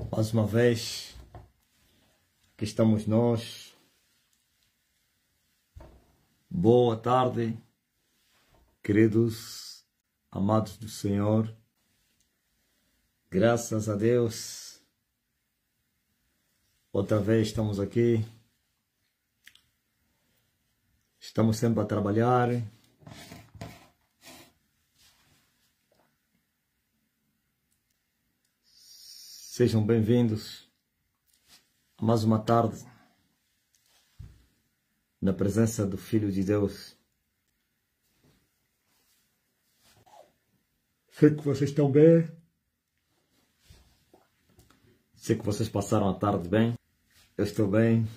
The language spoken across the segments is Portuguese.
Mais uma vez, aqui estamos nós. Boa tarde, queridos amados do Senhor. Graças a Deus, outra vez estamos aqui. Estamos sempre a trabalhar. Sejam bem-vindos a mais uma tarde na presença do Filho de Deus. Sei que vocês estão bem. Sei que vocês passaram a tarde bem. Eu estou bem.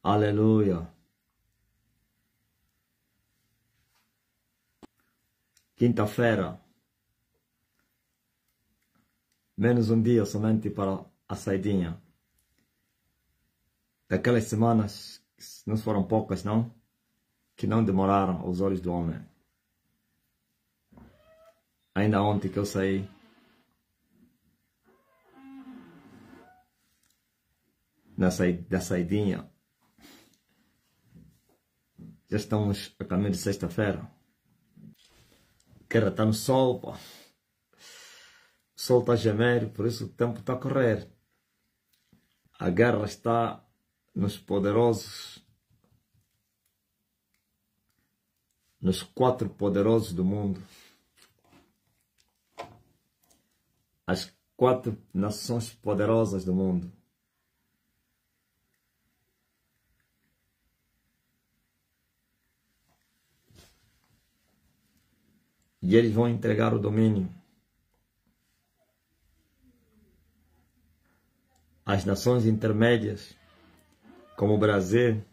Aleluia. Quinta-feira. Menos um dia somente para a saidinha. Daquelas semanas, não foram poucas não, que não demoraram aos olhos do homem. Ainda ontem que eu saí, da saidinha, já estamos a caminho de sexta-feira. Quero estar no sol, pô. O sol está a gemer, por isso o tempo está a correr. A guerra está nos poderosos, nos 4 poderosos do mundo. As 4 nações poderosas do mundo. E eles vão entregar o domínio às nações intermédias, como o Brasil.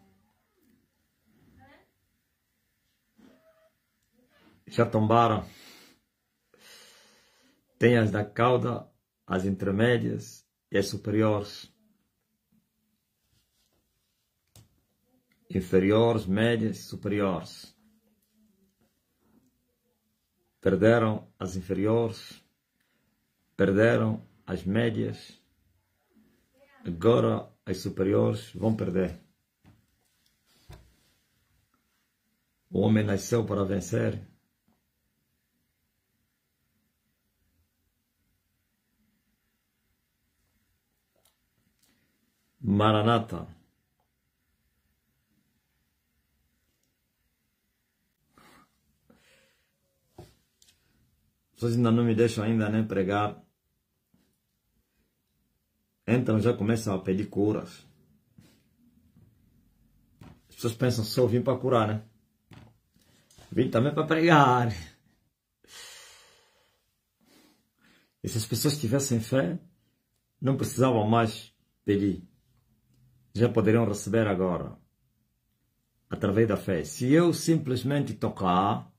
Já tombaram. Tem as da cauda, as intermédias e as superiores. Inferiores, médias e superiores. Perderam as inferiores, perderam as médias, agora as superiores vão perder. O homem nasceu para vencer. Maranata. Vocês ainda não me deixam ainda nem pregar. Então já começam a pedir curas. As pessoas pensam só vim para curar, né? Vim também para pregar. E se as pessoas tivessem fé, não precisavam mais pedir. Já poderiam receber agora, através da fé. Se eu simplesmente tocar,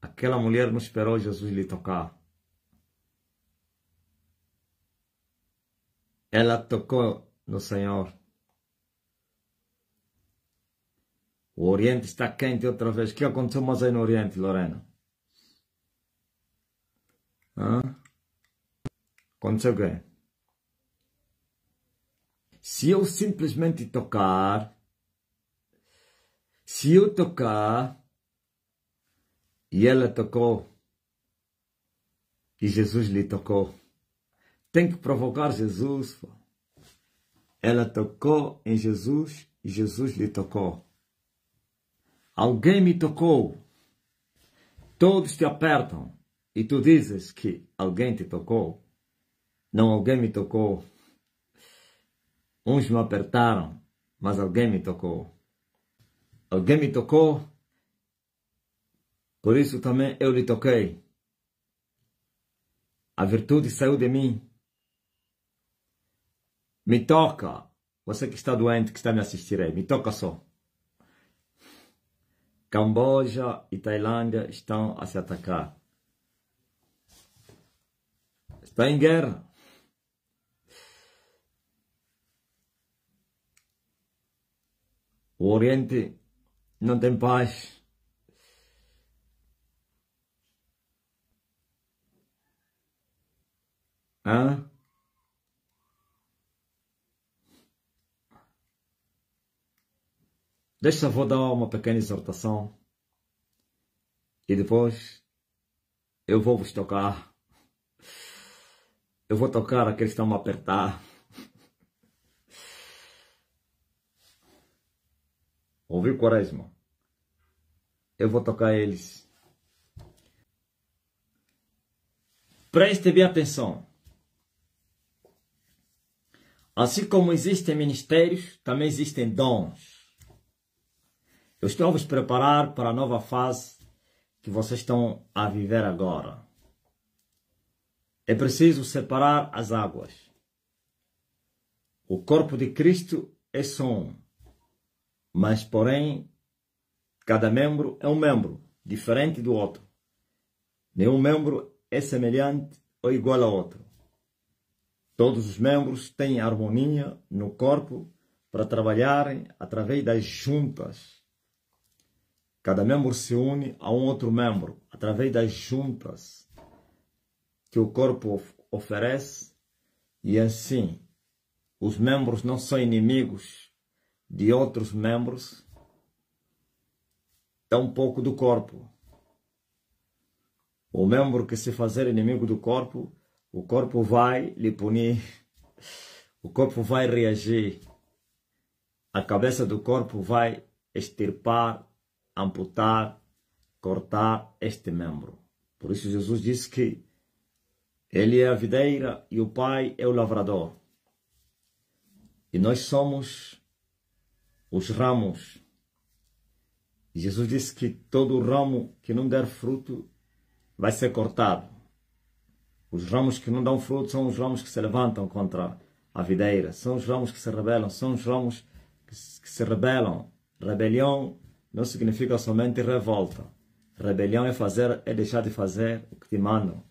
aquela mulher não esperou Jesus lhe tocar. Ela tocou no Senhor. O Oriente está quente outra vez. O que aconteceu mais aí no Oriente, Lorena? Aconteceu o quê? Se eu simplesmente tocar, se eu tocar, e ela tocou, e Jesus lhe tocou, tem que provocar Jesus. Ela tocou em Jesus e Jesus lhe tocou. Alguém me tocou. Todos te apertam e tu dizes que alguém te tocou. Não, alguém me tocou. Uns me apertaram, mas alguém me tocou. Alguém me tocou, por isso também eu lhe toquei. A virtude saiu de mim. Me toca. Você que está doente, que está me assistindo aí, me toca só. Camboja e Tailândia estão a se atacar. Está em guerra. O Oriente não tem paz. Hã? Deixa eu vou dar uma pequena exortação e depois eu vou vos tocar. Eu vou tocar aqueles que estão a apertar. Ouviu, Quaresma? Eu vou tocar eles. Preste bem atenção. Assim como existem ministérios, também existem dons. Eu estou a vos preparar para a nova fase que vocês estão a viver agora. É preciso separar as águas. O corpo de Cristo é só um, mas porém, cada membro é um membro, diferente do outro. Nenhum membro é semelhante ou igual ao outro. Todos os membros têm harmonia no corpo para trabalharem através das juntas. Cada membro se une a um outro membro através das juntas que o corpo oferece, e assim os membros não são inimigos de outros membros, tampouco do corpo. O membro que se fazer inimigo do corpo, o corpo vai lhe punir, o corpo vai reagir, a cabeça do corpo vai extirpar, amputar, cortar este membro. Por isso Jesus disse que Ele é a videira e o Pai é o lavrador. E nós somos os ramos. E Jesus disse que todo ramo que não der fruto vai ser cortado. Os ramos que não dão fruto são os ramos que se levantam contra a videira. São os ramos que se rebelam. São os ramos que se rebelam. Rebelião não significa somente revolta. Rebelião é deixar de fazer o que te mandam.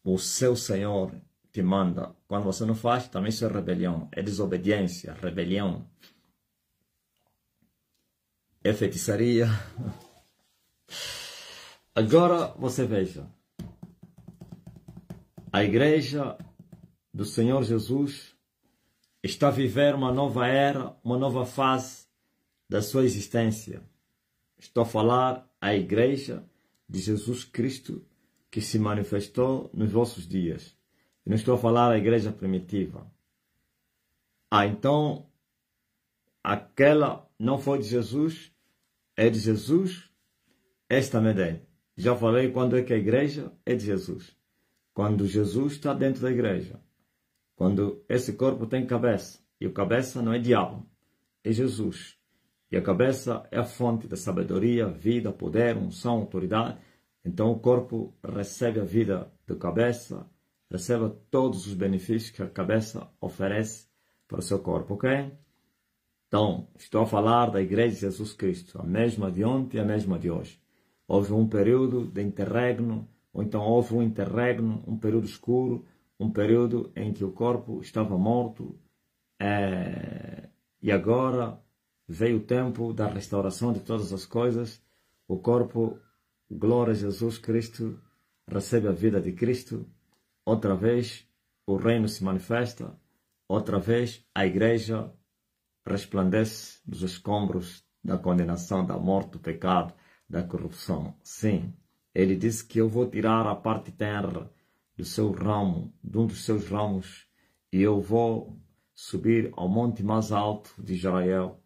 O seu Senhor te manda. Quando você não faz, também isso é rebelião. É desobediência, rebelião. É feitiçaria. Agora você veja. A igreja do Senhor Jesus está a viver uma nova era, uma nova fase da sua existência. Estou a falar a igreja de Jesus Cristo que se manifestou nos vossos dias. Eu não estou a falar a igreja primitiva. Então, aquela não foi de Jesus, é de Jesus, esta também é. Já falei quando é que a igreja é de Jesus. Quando Jesus está dentro da igreja. Quando esse corpo tem cabeça. E o cabeça não é diabo, é Jesus. E a cabeça é a fonte da sabedoria, vida, poder, unção, autoridade. Então o corpo recebe a vida da cabeça, recebe todos os benefícios que a cabeça oferece para o seu corpo, ok? Então, estou a falar da igreja de Jesus Cristo, a mesma de ontem e a mesma de hoje. Houve um período de interregno, ou então houve um interregno, um período escuro, um período em que o corpo estava morto, e agora veio o tempo da restauração de todas as coisas. O corpo, glória a Jesus Cristo, recebe a vida de Cristo. Outra vez o reino se manifesta. Outra vez a igreja resplandece dos escombros da condenação, da morte, do pecado, da corrupção. Sim, ele disse que eu vou tirar a parte terra do seu ramo, de um dos seus ramos, e eu vou subir ao monte mais alto de Israel,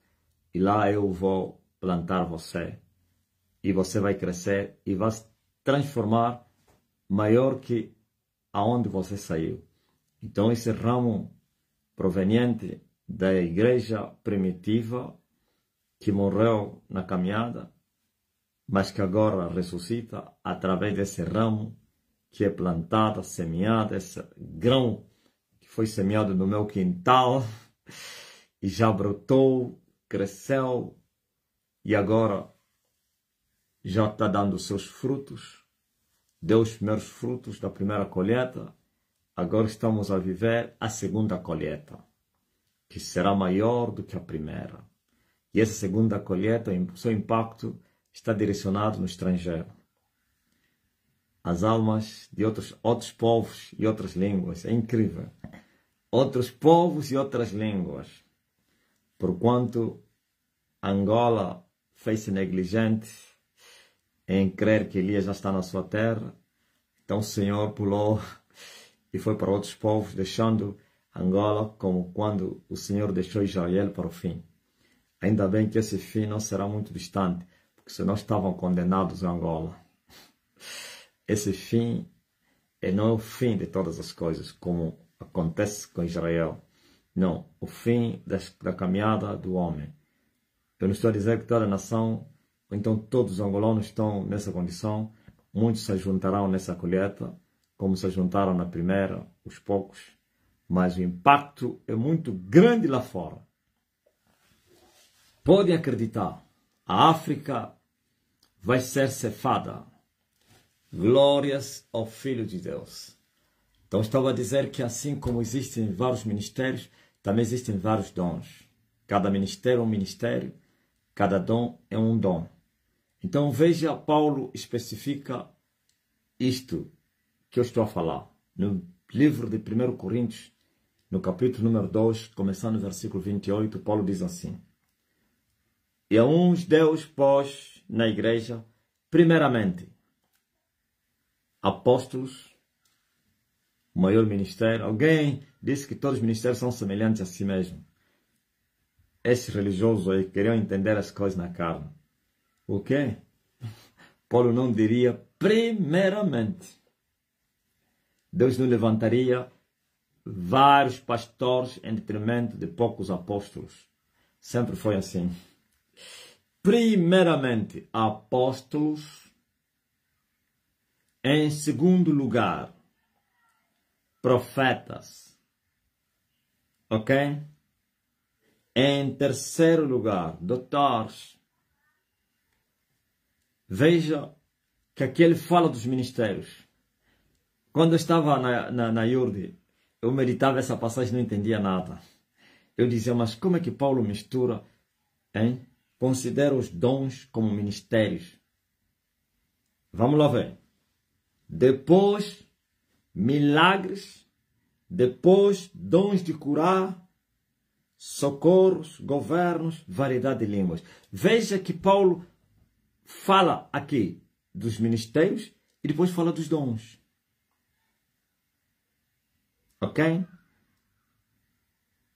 e lá eu vou plantar você. E você vai crescer e vai se transformar maior que aonde você saiu. Então esse ramo proveniente da igreja primitiva que morreu na caminhada, mas que agora ressuscita através desse ramo que é plantado, semeado, esse grão que foi semeado no meu quintal e já brotou, cresceu e agora já está dando seus frutos, deu os primeiros frutos da primeira colheita. Agora estamos a viver a segunda colheita, que será maior do que a primeira. E essa segunda colheita, o seu impacto está direcionado no estrangeiro. as almas de outros povos e outras línguas. É incrível. Outros povos e outras línguas. Porquanto Angola fez-se negligente em crer que Elias já está na sua terra, então o Senhor pulou e foi para outros povos, deixando Angola como quando o Senhor deixou Israel para o fim. Ainda bem que esse fim não será muito distante, porque senão estavam condenados a Angola. Esse fim não é o fim de todas as coisas, como acontece com Israel. Não, o fim da caminhada do homem. Eu não estou a dizer que toda a nação, ou então todos os angolanos estão nessa condição. Muitos se juntarão nessa colheita, como se juntaram na primeira, os poucos. Mas o impacto é muito grande lá fora. Podem acreditar, a África vai ser cefada. Glórias ao Filho de Deus. Então estava a dizer que assim como existem vários ministérios, também existem vários dons. Cada ministério é um ministério, cada dom é um dom. Então veja, Paulo especifica isto que eu estou a falar. No livro de 1 Coríntios, no capítulo número 2, começando no versículo 28, Paulo diz assim: E a uns Deus pôs na igreja, primeiramente, apóstolos, o maior ministério. Alguém disse que todos os ministérios são semelhantes a si mesmo. Esses religiosos aí queriam entender as coisas na carne. O quê? Paulo não diria primeiramente. Deus não levantaria vários pastores em detrimento de poucos apóstolos. Sempre foi assim. Primeiramente, apóstolos. Em segundo lugar, profetas. Ok? Em terceiro lugar, doutores. Veja que aqui ele fala dos ministérios. Quando eu estava na Iurde, eu meditava essa passagem e não entendia nada. Eu dizia, mas como é que Paulo mistura, hein? Considera os dons como ministérios. Vamos lá ver. Depois, milagres. Depois, dons de curar, socorros, governos, variedade de línguas. Veja que Paulo fala aqui dos ministérios e depois fala dos dons. Ok?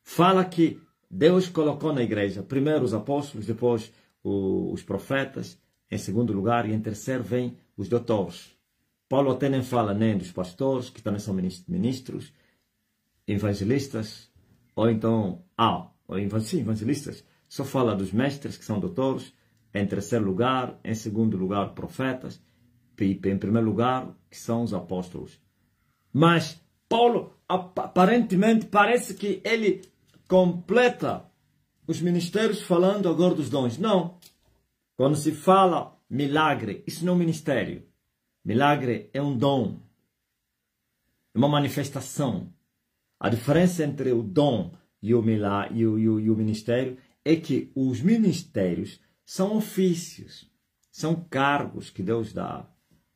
Fala que Deus colocou na igreja primeiro os apóstolos, depois os profetas, em segundo lugar, e em terceiro vem os doutores. Paulo até nem fala nem dos pastores, que também são ministros, evangelistas, ou então, sim, evangelistas. Só fala dos mestres, que são doutores, em terceiro lugar, em segundo lugar, profetas, e em primeiro lugar, que são os apóstolos. Mas Paulo, aparentemente, parece que ele completa os ministérios falando agora dos dons. Não. Quando se fala milagre, isso não é um ministério. Milagre é um dom. É uma manifestação. A diferença entre o dom e o ministério é que os ministérios são ofícios, são cargos que Deus dá,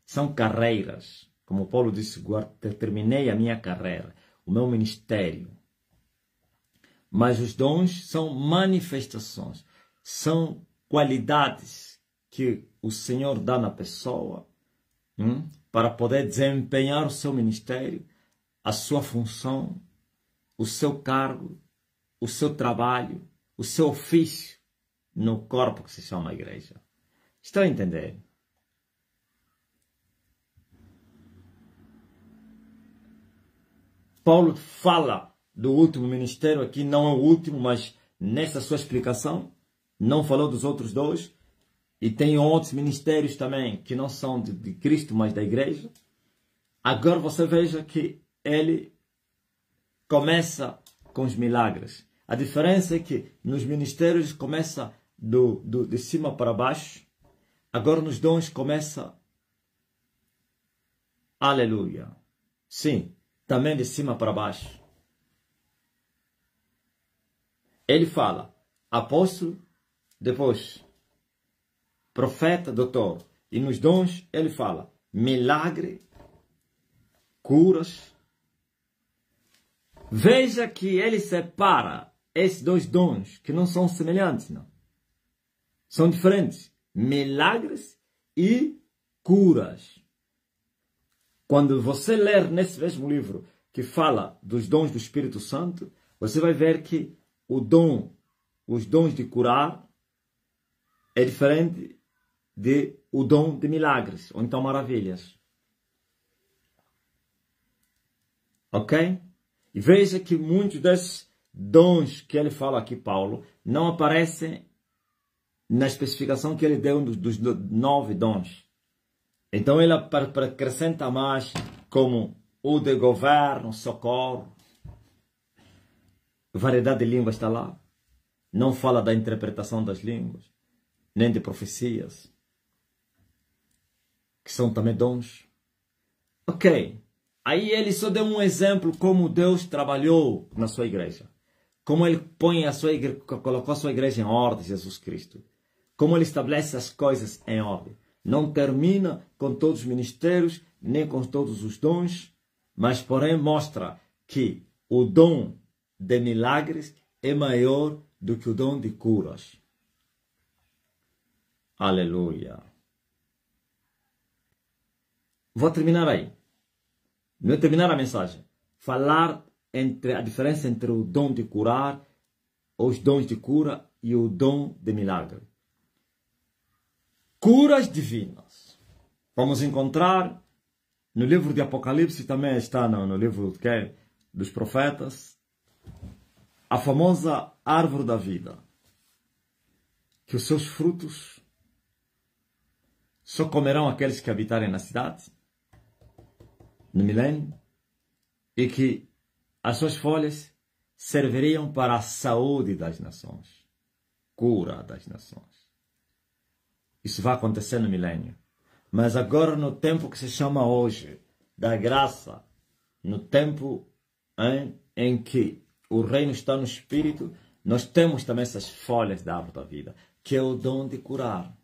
são carreiras. Como Paulo disse, terminei a minha carreira, o meu ministério. Mas os dons são manifestações, são qualidades que o Senhor dá na pessoa para poder desempenhar o seu ministério, a sua função, o seu cargo, o seu trabalho, o seu ofício no corpo que se chama igreja. Estão a entender? Paulo fala do último ministério aqui, não é o último, mas nessa sua explicação, não falou dos outros dois. E tem outros ministérios também que não são de Cristo, mas da igreja. Agora você veja que ele começa com os milagres. A diferença é que nos ministérios começa de cima para baixo. Agora nos dons começa, aleluia. Sim, também de cima para baixo. Ele fala apóstolo, depois profeta, doutor. E nos dons ele fala milagre, curas. Veja que ele separa esses dois dons, que não são semelhantes, não. São diferentes. Milagres e curas. Quando você ler nesse mesmo livro que fala dos dons do Espírito Santo, você vai ver que os dons de curar é diferente o dom de milagres, ou então maravilhas. Ok? E veja que muitos desses dons que ele fala aqui, Paulo, não aparecem na especificação que ele deu dos 9 dons. Então ele acrescenta mais, como o de governo, socorro. Variedade de línguas está lá. Não fala da interpretação das línguas, nem de profecias, que são também dons. Ok. Aí ele só deu um exemplo como Deus trabalhou na sua igreja. Como ele colocou a sua igreja em ordem, Jesus Cristo. Como ele estabelece as coisas em ordem. Não termina com todos os ministérios, nem com todos os dons, mas porém mostra que o dom de milagres é maior do que o dom de curas. Aleluia. Vou terminar aí. Não terminar a mensagem. Falar a diferença entre o dom de curar, os dons de cura e o dom de milagre. Curas divinas. Vamos encontrar no livro de Apocalipse, também está no livro dos profetas, a famosa árvore da vida. Que os seus frutos só comerão aqueles que habitarem na cidade, no milênio, e que as suas folhas serviriam para a saúde das nações, cura das nações. Isso vai acontecer no milênio. Mas agora, no tempo que se chama hoje, da graça, no tempo em que o reino está no Espírito, nós temos também essas folhas da árvore da vida, que é o dom de curar.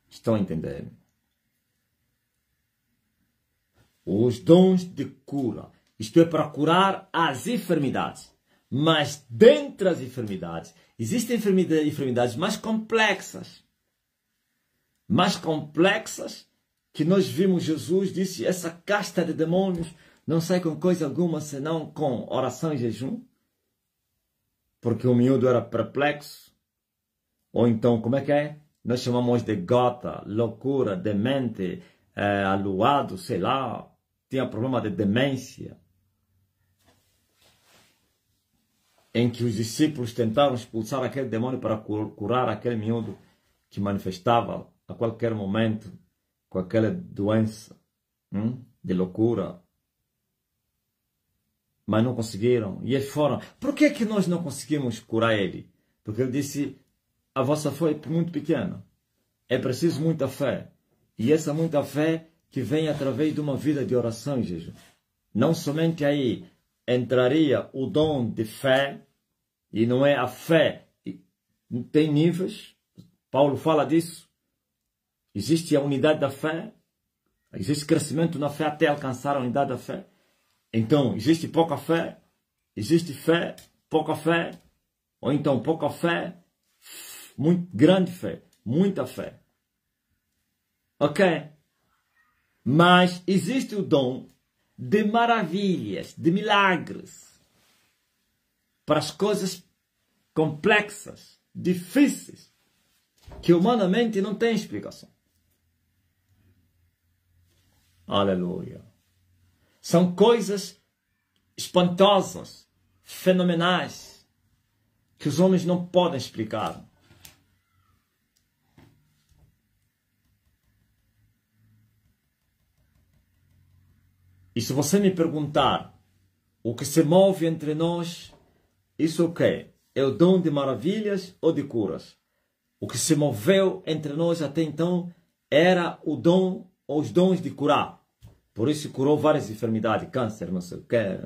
Estão entendendo? Os dons de cura. Isto é para curar as enfermidades. Mas dentre as enfermidades, existem enfermidades mais complexas. Mais complexas que nós vimos Jesus disse, essa casta de demônios não sai com coisa alguma senão com oração e jejum. Porque o miúdo era perplexo. Ou então, como é que é? Nós chamamos de gota, loucura, demente, aluado, sei lá. Tinha problema de demência. Em que os discípulos tentaram expulsar aquele demônio para curar aquele miúdo que manifestava a qualquer momento com aquela doença de loucura. Mas não conseguiram. E eles foram. Por que nós não conseguimos curar ele? Porque ele disse, a vossa fé é muito pequena. É preciso muita fé. E essa muita fé que vem através de uma vida de oração e jejum. Não somente aí entraria o dom de fé, e não é a fé, tem níveis, Paulo fala disso. Existe a unidade da fé, existe crescimento na fé até alcançar a unidade da fé. Então, existe pouca fé, existe fé, pouca fé, ou então pouca fé, muito grande fé, muita fé. Ok? Mas existe o dom de maravilhas, de milagres, para as coisas complexas, difíceis, que humanamente não tem explicação. Aleluia. São coisas espantosas, fenomenais, que os homens não podem explicar. E se você me perguntar o que se move entre nós, isso o quê? É o dom de maravilhas ou de curas? O que se moveu entre nós até então era o dom ou os dons de curar. Por isso curou várias enfermidades, câncer, não sei o quê,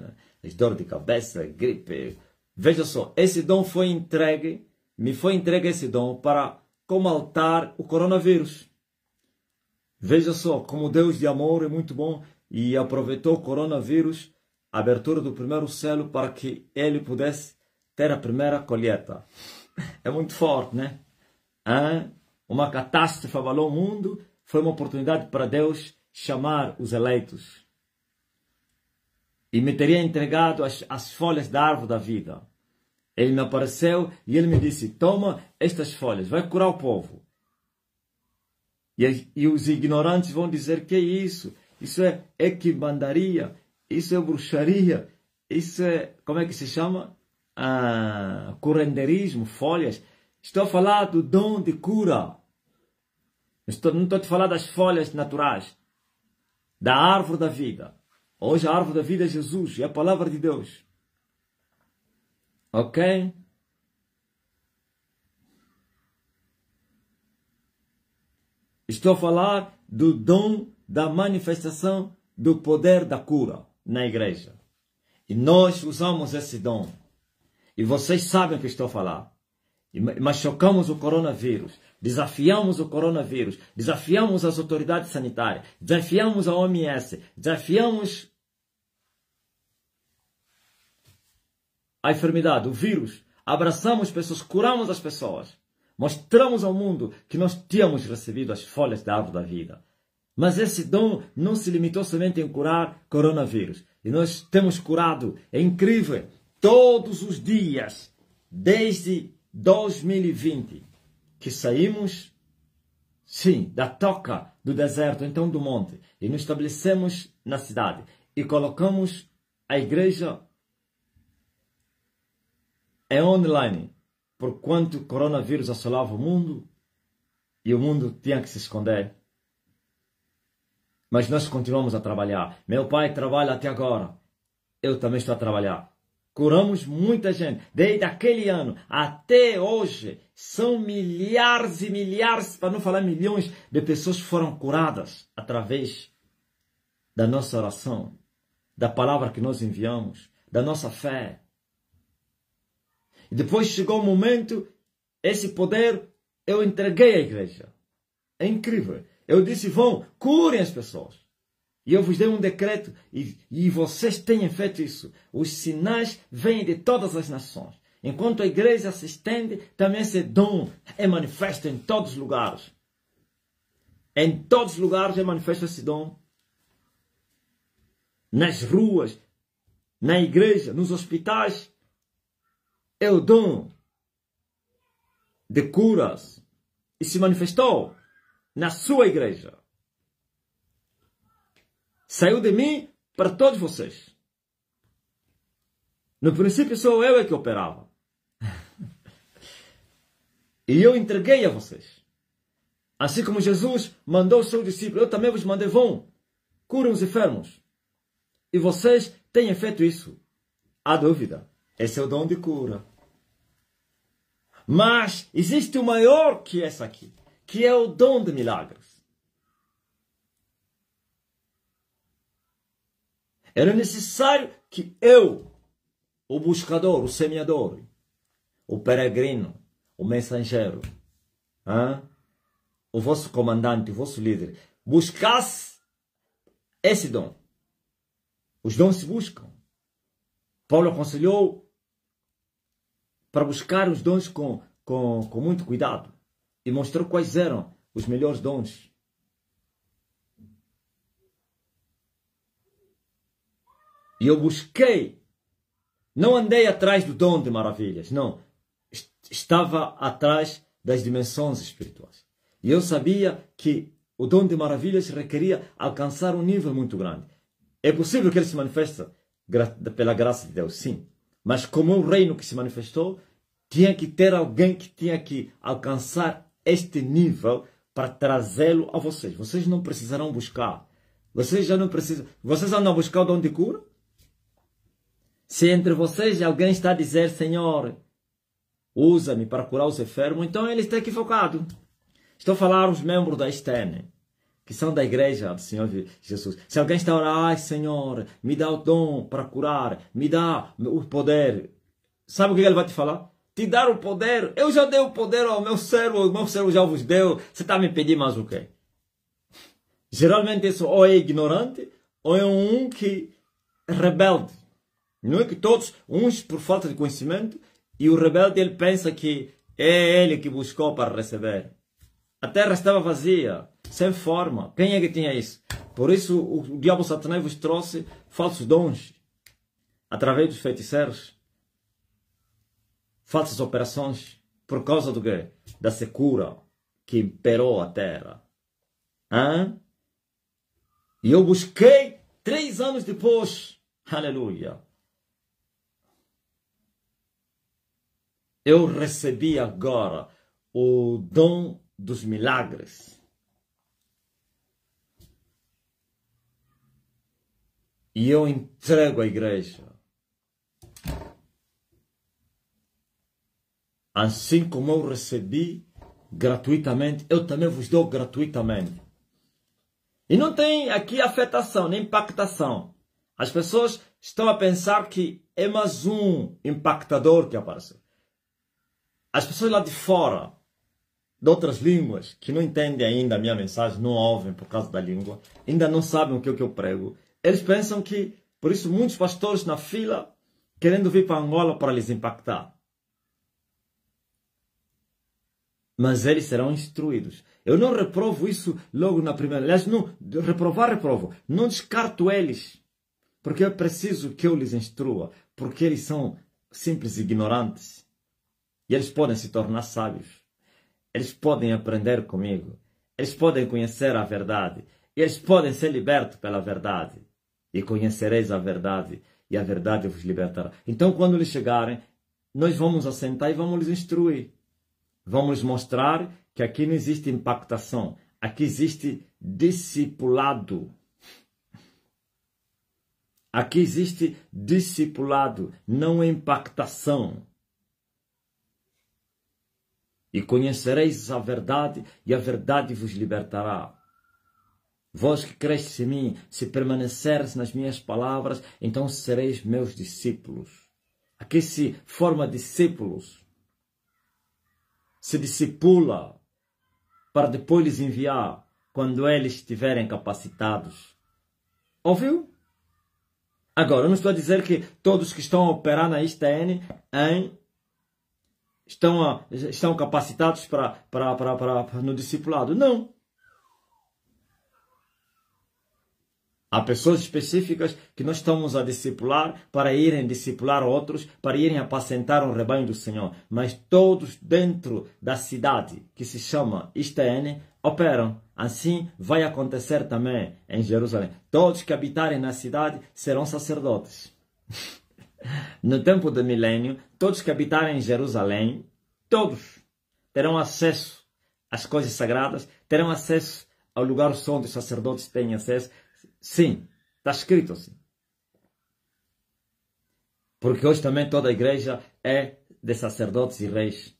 dor de cabeça, gripe. Veja só, esse dom foi entregue, me foi entregue esse dom para como altar o coronavírus. Veja só como Deus de amor é muito bom e aproveitou o coronavírus, a abertura do primeiro selo, para que ele pudesse ter a primeira colheita. É muito forte, né? Uma catástrofe abalou o mundo, foi uma oportunidade para Deus chamar os eleitos. E me teria entregado as folhas da árvore da vida. Ele me apareceu e ele me disse: toma estas folhas, vai curar o povo. E os ignorantes vão dizer: que é isso? Isso é equibandaria, isso é bruxaria, isso é, como é que se chama? Curanderismo, folhas. Estou a falar do dom de cura. Não estou a te falar das folhas naturais, da árvore da vida. Hoje a árvore da vida é Jesus, é a palavra de Deus. Ok? Estou a falar do dom da manifestação do poder da cura na igreja. E nós usamos esse dom. E vocês sabem o que estou a falar. Mas chocamos o coronavírus. Desafiamos o coronavírus. Desafiamos as autoridades sanitárias. Desafiamos a OMS. Desafiamos a enfermidade, o vírus. Abraçamos pessoas, curamos as pessoas. Mostramos ao mundo que nós tínhamos recebido as folhas da árvore da vida. Mas esse dom não se limitou somente em curar coronavírus. E nós temos curado. É incrível. Todos os dias, desde 2020, que saímos, sim, da toca do deserto, então do monte, e nos estabelecemos na cidade. E colocamos a igreja online. Porquanto o coronavírus assolava o mundo e o mundo tinha que se esconder. Mas nós continuamos a trabalhar. Meu pai trabalha até agora. Eu também estou a trabalhar. Curamos muita gente. Desde aquele ano até hoje, são milhares e milhares, para não falar milhões, de pessoas que foram curadas através da nossa oração, da palavra que nós enviamos, da nossa fé. E depois chegou o momento, esse poder eu entreguei à igreja. É incrível. Eu disse: vão, curem as pessoas. E eu vos dei um decreto e vocês têm feito isso. Os sinais vêm de todas as nações. Enquanto a igreja se estende, também esse dom é manifesto em todos os lugares. Em todos os lugares é manifesto esse dom. Nas ruas, na igreja, nos hospitais. É o dom de curas e se manifestou na sua igreja. Saiu de mim para todos vocês. No princípio sou eu que operava. E eu entreguei a vocês. Assim como Jesus mandou os seus discípulos, eu também vos mandei: vão, curem os enfermos. E vocês têm feito isso. Há dúvida. Esse é o dom de cura. Mas existe o maior que esse aqui, que é o dom de milagres. Era necessário que eu, o buscador, o semeador, o peregrino, o mensageiro, o vosso comandante, o vosso líder, buscasse esse dom. Os dons se buscam. Paulo aconselhou para buscar os dons com muito cuidado. E mostrou quais eram os melhores dons. E eu busquei. Não andei atrás do dom de maravilhas. Não. Estava atrás das dimensões espirituais. E eu sabia que o dom de maravilhas requeria alcançar um nível muito grande. É possível que ele se manifeste pela graça de Deus, sim. Mas como o reino que se manifestou, tinha que ter alguém que tinha que alcançar este nível para trazê-lo a vocês. Vocês não precisarão buscar. Vocês já não precisam. Vocês andam a buscar o dom de cura? Se entre vocês alguém está a dizer: Senhor, usa-me para curar os enfermos, então ele está equivocado. Estou a falar aos membros da STN, que são da igreja do Senhor Jesus. Se alguém está a orar: ai, Senhor, me dá o dom para curar, me dá o poder. Sabe o que ele vai te falar? te dar o poder. Eu já dei o poder ao meu servo já vos deu. Você está me pedindo mais o quê? Geralmente isso ou é ignorante, ou é um que é rebelde. Não é que todos, uns por falta de conhecimento, e o rebelde ele pensa que é ele que buscou para receber. A terra estava vazia, sem forma. Quem é que tinha isso? Por isso o diabo Satanás vos trouxe falsos dons, através dos feiticeiros, falsas operações, por causa do quê? Da secura que imperou a terra. Hã? E eu busquei 3 anos depois. Aleluia. Eu recebi agora o dom dos milagres. E eu entrego à igreja. Assim como eu recebi gratuitamente, eu também vos dou gratuitamente. E não tem aqui afetação, nem impactação. As pessoas estão a pensar que é mais um impactador que apareceu. As pessoas lá de fora, de outras línguas, que não entendem ainda a minha mensagem, não ouvem por causa da língua, ainda não sabem o que eu prego. Eles pensam que, por isso, muitos pastores na fila, querendo vir para Angola para lhes impactar. Mas eles serão instruídos. Eu não reprovo isso logo na primeira. Aliás, não, reprovo. Não descarto eles. Porque é preciso que eu lhes instrua. Porque eles são simples ignorantes. E eles podem se tornar sábios. Eles podem aprender comigo. Eles podem conhecer a verdade. Eles podem ser libertos pela verdade. E conhecereis a verdade. E a verdade vos libertará. Então, quando eles chegarem, nós vamos assentar e vamos lhes instruir. Vamos lhes mostrar que aqui não existe impactação. Aqui existe discipulado. Aqui existe discipulado, não impactação. E conhecereis a verdade, e a verdade vos libertará. Vós que cresceis em mim, se permaneceres nas minhas palavras, então sereis meus discípulos. Aqui se forma discípulos. Se discipula para depois lhes enviar quando eles estiverem capacitados. Ouviu? Agora, eu não estou a dizer que todos que estão a operar na ISTN estão capacitados no discipulado. Não. Há pessoas específicas que nós estamos a discipular para irem discipular outros, para irem apacentar um rebanho do Senhor. Mas todos dentro da cidade que se chama ISTN operam. Assim vai acontecer também em Jerusalém. Todos que habitarem na cidade serão sacerdotes. No tempo do milênio, todos que habitarem em Jerusalém, todos terão acesso às coisas sagradas, terão acesso ao lugar onde os sacerdotes têm acesso. Sim, está escrito assim. Porque hoje também toda a igreja é de sacerdotes e reis.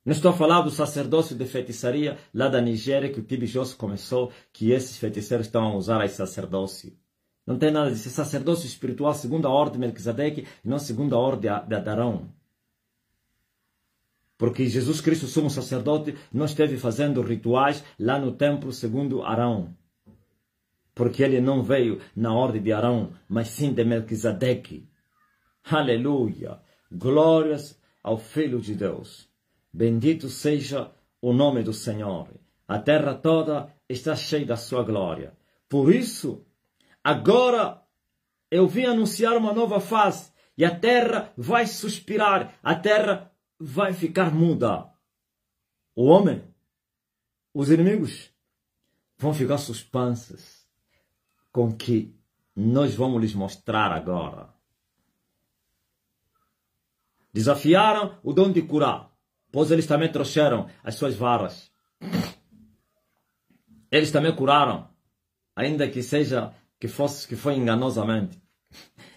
Não estou a falar do sacerdócio de feitiçaria lá da Nigéria que o Tibi Josso começou, que esses feiticeiros estão a usar esse sacerdócio. Não tem nada disso. É sacerdócio espiritual segundo a ordem de Melquisedeque e não segundo a ordem de Arão. Porque Jesus Cristo, sumo sacerdote, não esteve fazendo rituais lá no templo segundo Arão. Porque ele não veio na ordem de Arão, mas sim de Melquisedeque. Aleluia! Glórias ao Filho de Deus. Bendito seja o nome do Senhor. A terra toda está cheia da sua glória. Por isso, agora eu vim anunciar uma nova fase. E a terra vai suspirar. A terra vai ficar muda. O homem, os inimigos, vão ficar suspensos com que nós vamos lhes mostrar agora. Desafiaram o dom de curar, pois eles também trouxeram as suas varas. Eles também curaram, ainda que seja que foi enganosamente.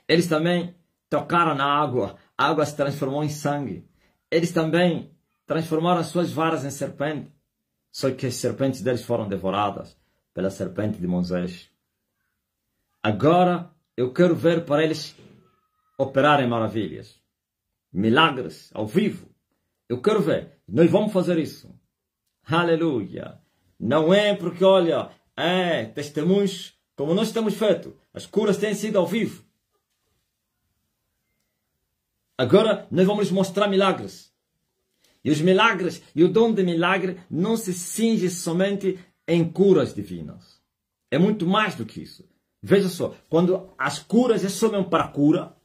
Eles também tocaram na água, a água se transformou em sangue. Eles também transformaram as suas varas em serpente, só que as serpentes deles foram devoradas pela serpente de Moisés. Agora eu quero ver para eles operarem maravilhas. milagres ao vivo. Eu quero ver. Nós vamos fazer isso. Aleluia. Não é porque, olha, testemunhos como nós temos feito. As curas têm sido ao vivo. Agora nós vamos mostrar milagres. E os milagres, e o dom de milagre não se cinge somente em curas divinas. É muito mais do que isso. Veja só, quando as curas é só mesmo para cura,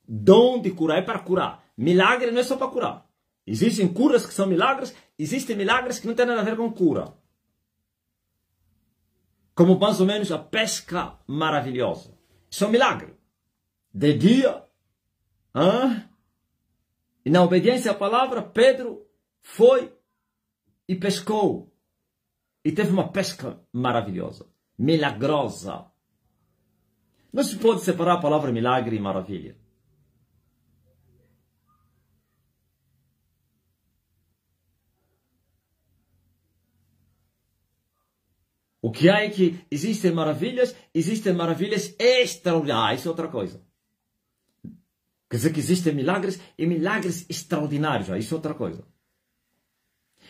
dom de curar é para curar. Milagre não é só para curar. Existem curas que são milagres, existem milagres que não têm nada a ver com cura. Como mais ou menos a pesca maravilhosa. Isso é um milagre. De dia, e na obediência à palavra, Pedro foi e pescou. E teve uma pesca maravilhosa, milagrosa. Não se pode separar a palavra milagre e maravilha. O que há é que existem maravilhas extraordinárias. Isso é outra coisa. Quer dizer que existem milagres e milagres extraordinários. Isso é outra coisa.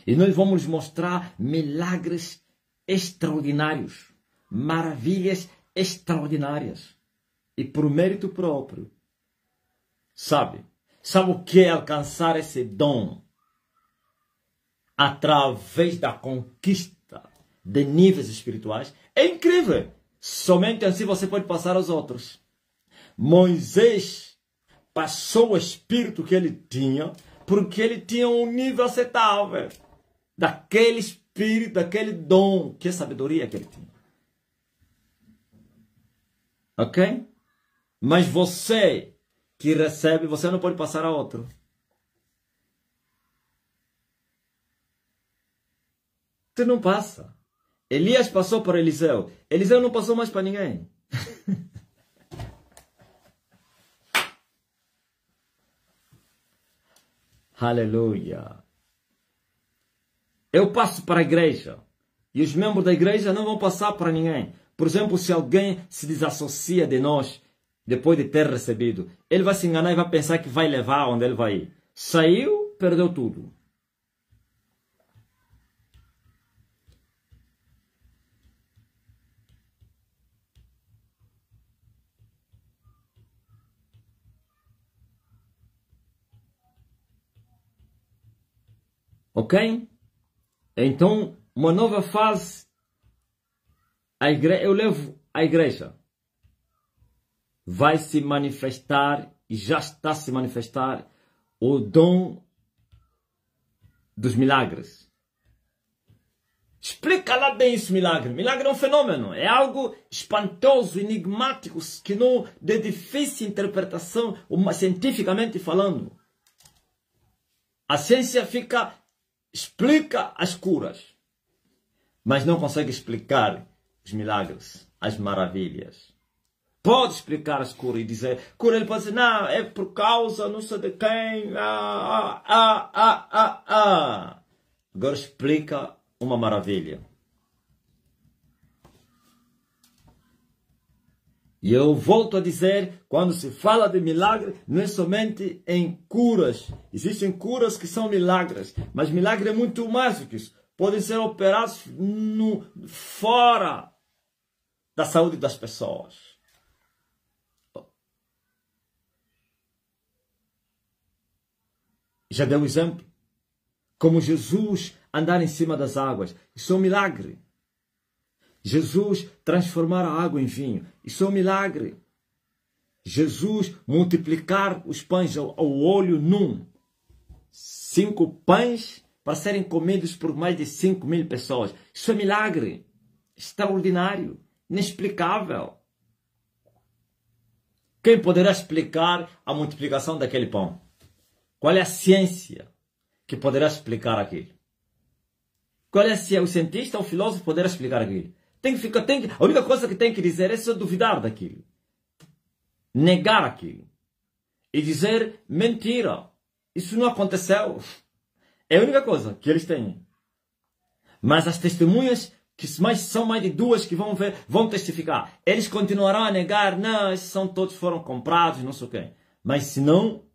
E nós vamos mostrar milagres extraordinários. Maravilhas extraordinárias. E por mérito próprio. Sabe? Sabe o que é alcançar esse dom? Através da conquista de níveis espirituais. É incrível. Somente assim você pode passar aos outros. Moisés passou o espírito que ele tinha, porque ele tinha um nível aceitável daquele espírito, daquele dom, que é sabedoria que ele tinha. Ok? Mas você que recebe, você não pode passar a outro. Tu não passa. Elias passou para Eliseu. Eliseu não passou mais para ninguém. Aleluia. Eu passo para a igreja. E os membros da igreja não vão passar para ninguém. Por exemplo, se alguém se desassocia de nós, depois de ter recebido, ele vai se enganar e vai pensar que vai levar onde ele vai ir. Saiu, perdeu tudo. Ok? Então, uma nova fase. Eu levo a igreja. Vai se manifestar, e já está a se manifestar, o dom dos milagres. Explica lá bem isso, milagre. Milagre é um fenômeno. É algo espantoso, enigmático, que não de difícil interpretação, cientificamente falando. A ciência explica as curas, mas não consegue explicar os milagres, as maravilhas. Pode explicar as curas e dizer, cura, ele pode dizer, não, é por causa não sei de quem, Agora explica uma maravilha. E eu volto a dizer, quando se fala de milagre, não é somente em curas. Existem curas que são milagres, mas milagre é muito mais do que isso. Podem ser operados fora da saúde das pessoas. Já dei um exemplo. Como Jesus andar em cima das águas. Isso é um milagre. Jesus transformar a água em vinho. Isso é um milagre. Jesus multiplicar os pães ao olho num. 5 pães para serem comidos por mais de 5.000 pessoas. Isso é milagre. Extraordinário. Inexplicável. Quem poderá explicar a multiplicação daquele pão? Qual é a ciência que poderá explicar aquilo? Qual é a ciência? O cientista, o filósofo poderá explicar aquilo? A única coisa que tem que dizer é só duvidar daquilo. Negar aquilo. E dizer mentira. Isso não aconteceu. É a única coisa que eles têm. Mas as testemunhas, são mais de 2 que vão ver, vão testificar. Eles continuarão a negar. Não, esses todos foram comprados, não sei o quê. Mas se não,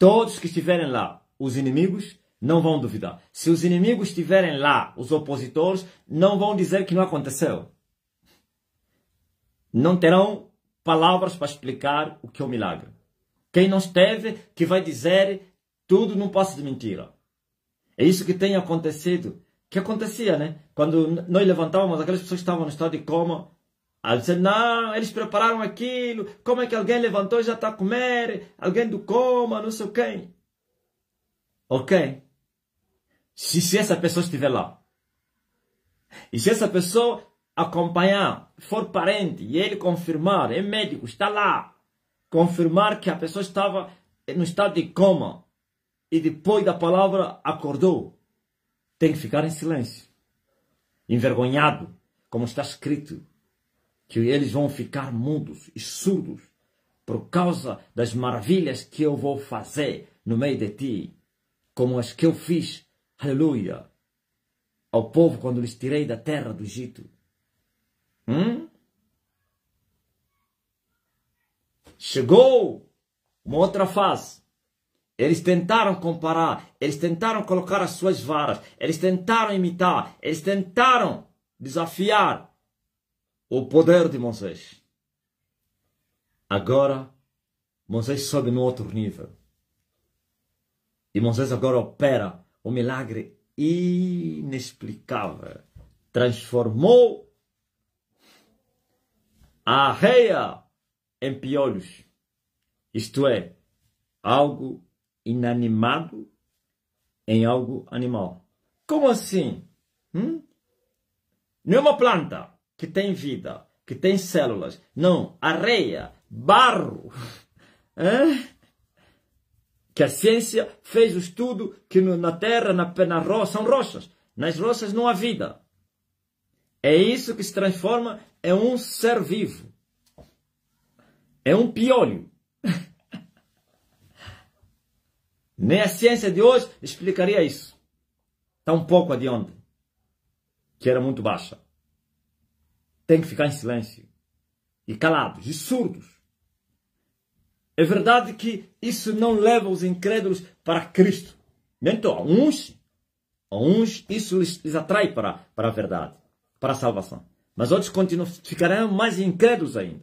todos que estiverem lá, os inimigos, não vão duvidar. Se os inimigos estiverem lá, os opositores, não vão dizer que não aconteceu. Não terão palavras para explicar o que é o milagre. Quem não esteve, que vai dizer tudo num passo de mentira. É isso que tem acontecido. Que acontecia, né? Quando nós levantávamos aquelas pessoas que estavam no estado de coma, a dizer, não, eles prepararam aquilo, como é que alguém levantou e já está a comer, alguém do coma, não sei quem. Ok. Se essa pessoa estiver lá, e se essa pessoa acompanhar, for parente, e ele confirmar, é médico, está lá, confirmar que a pessoa estava no estado de coma, e depois da palavra acordou, tem que ficar em silêncio, envergonhado, como está escrito, que eles vão ficar mudos e surdos por causa das maravilhas que eu vou fazer no meio de ti, como as que eu fiz, aleluia, ao povo quando lhes tirei da terra do Egito. Chegou uma outra fase. Eles tentaram comparar, eles tentaram colocar as suas varas, eles tentaram imitar, eles tentaram desafiar o poder de Moisés. Agora, Moisés sobe no outro nível. E Moisés agora opera um milagre inexplicável. Transformou a areia em piolhos. Isto é, algo inanimado em algo animal. Como assim? Não é uma planta que tem vida, que tem células. Não, areia, barro. Que a ciência fez o estudo que na terra, na rocha, são rochas. Nas rochas não há vida. É isso que se transforma em um ser vivo. É um piolho. Nem a ciência de hoje explicaria isso. Está um pouco adiante. Que era muito baixa. Tem que ficar em silêncio. E calados, e surdos. É verdade que isso não leva os incrédulos para Cristo. Então, a uns isso lhes atrai para a verdade, para a salvação. Mas outros ficarão mais incrédulos ainda.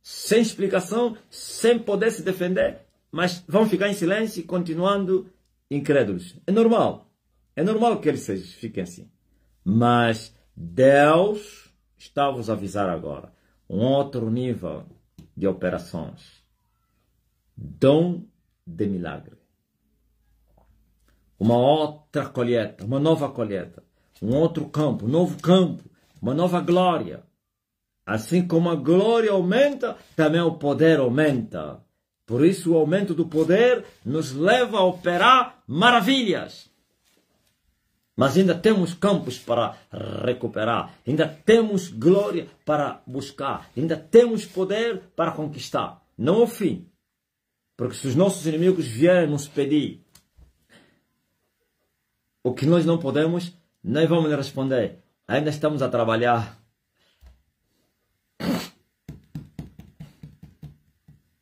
Sem explicação, sem poder se defender, mas vão ficar em silêncio e continuando incrédulos. É normal. É normal que eles fiquem assim. Mas Deus está a vos avisar agora. Um outro nível de operações. Dom de milagre. Uma outra colheita, uma nova colheita. Um outro campo, um novo campo, uma nova glória. Assim como a glória aumenta, também o poder aumenta. Por isso o aumento do poder nos leva a operar maravilhas. Mas ainda temos campos para recuperar. Ainda temos glória para buscar. Ainda temos poder para conquistar. Não o fim. Porque se os nossos inimigos vierem nos pedir o que nós não podemos, nós vamos lhe responder. Ainda estamos a trabalhar.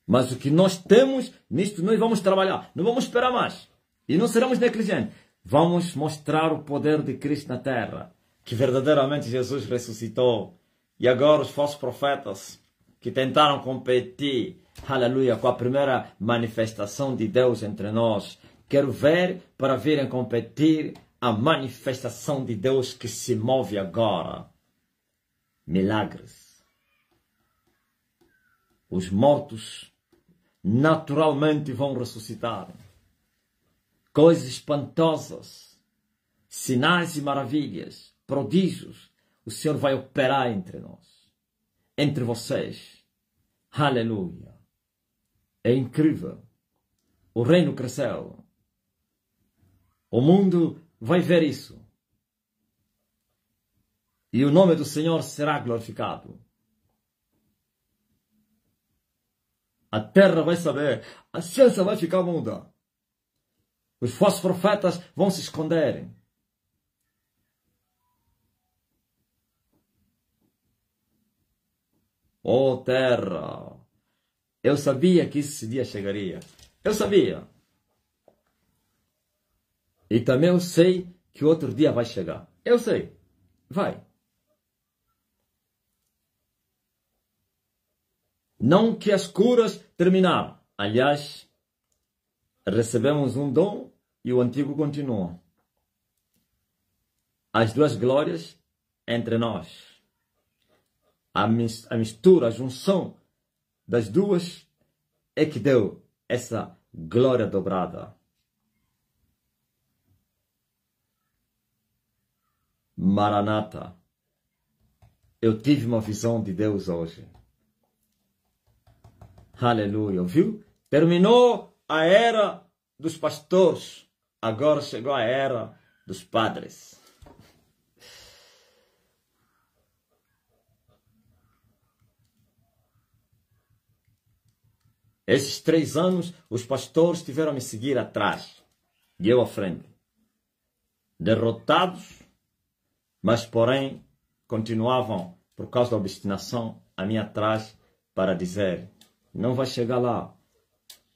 Mas o que nós temos, nisto nós vamos trabalhar. Não vamos esperar mais. E não seremos negligentes. Vamos mostrar o poder de Cristo na terra. Que verdadeiramente Jesus ressuscitou. E agora os falsos profetas que tentaram competir, aleluia, com a primeira manifestação de Deus entre nós. Quero ver para virem competir a manifestação de Deus que se move agora. Milagres. Os mortos naturalmente vão ressuscitar. Coisas espantosas, sinais e maravilhas, prodígios, o Senhor vai operar entre nós, entre vocês. Aleluia. É incrível. O reino cresceu. O mundo vai ver isso. E o nome do Senhor será glorificado. A terra vai saber, a ciência vai ficar muda. Os falsos profetas vão se esconder. Oh terra, eu sabia que esse dia chegaria. Eu sabia. E também eu sei que outro dia vai chegar. Eu sei. Vai. Não que as curas terminaram. Aliás, recebemos um dom e o antigo continua. As duas glórias entre nós. A mistura, a junção das duas é que deu essa glória dobrada. Maranata. Eu tive uma visão de Deus hoje. Aleluia, viu? Terminou a era dos pastores. Agora chegou a era dos padres. Esses 3 anos, os pastores tiveram a me seguir atrás. E eu à frente. Derrotados, mas porém continuavam, por causa da obstinação, a mim atrás para dizer: não vai chegar lá.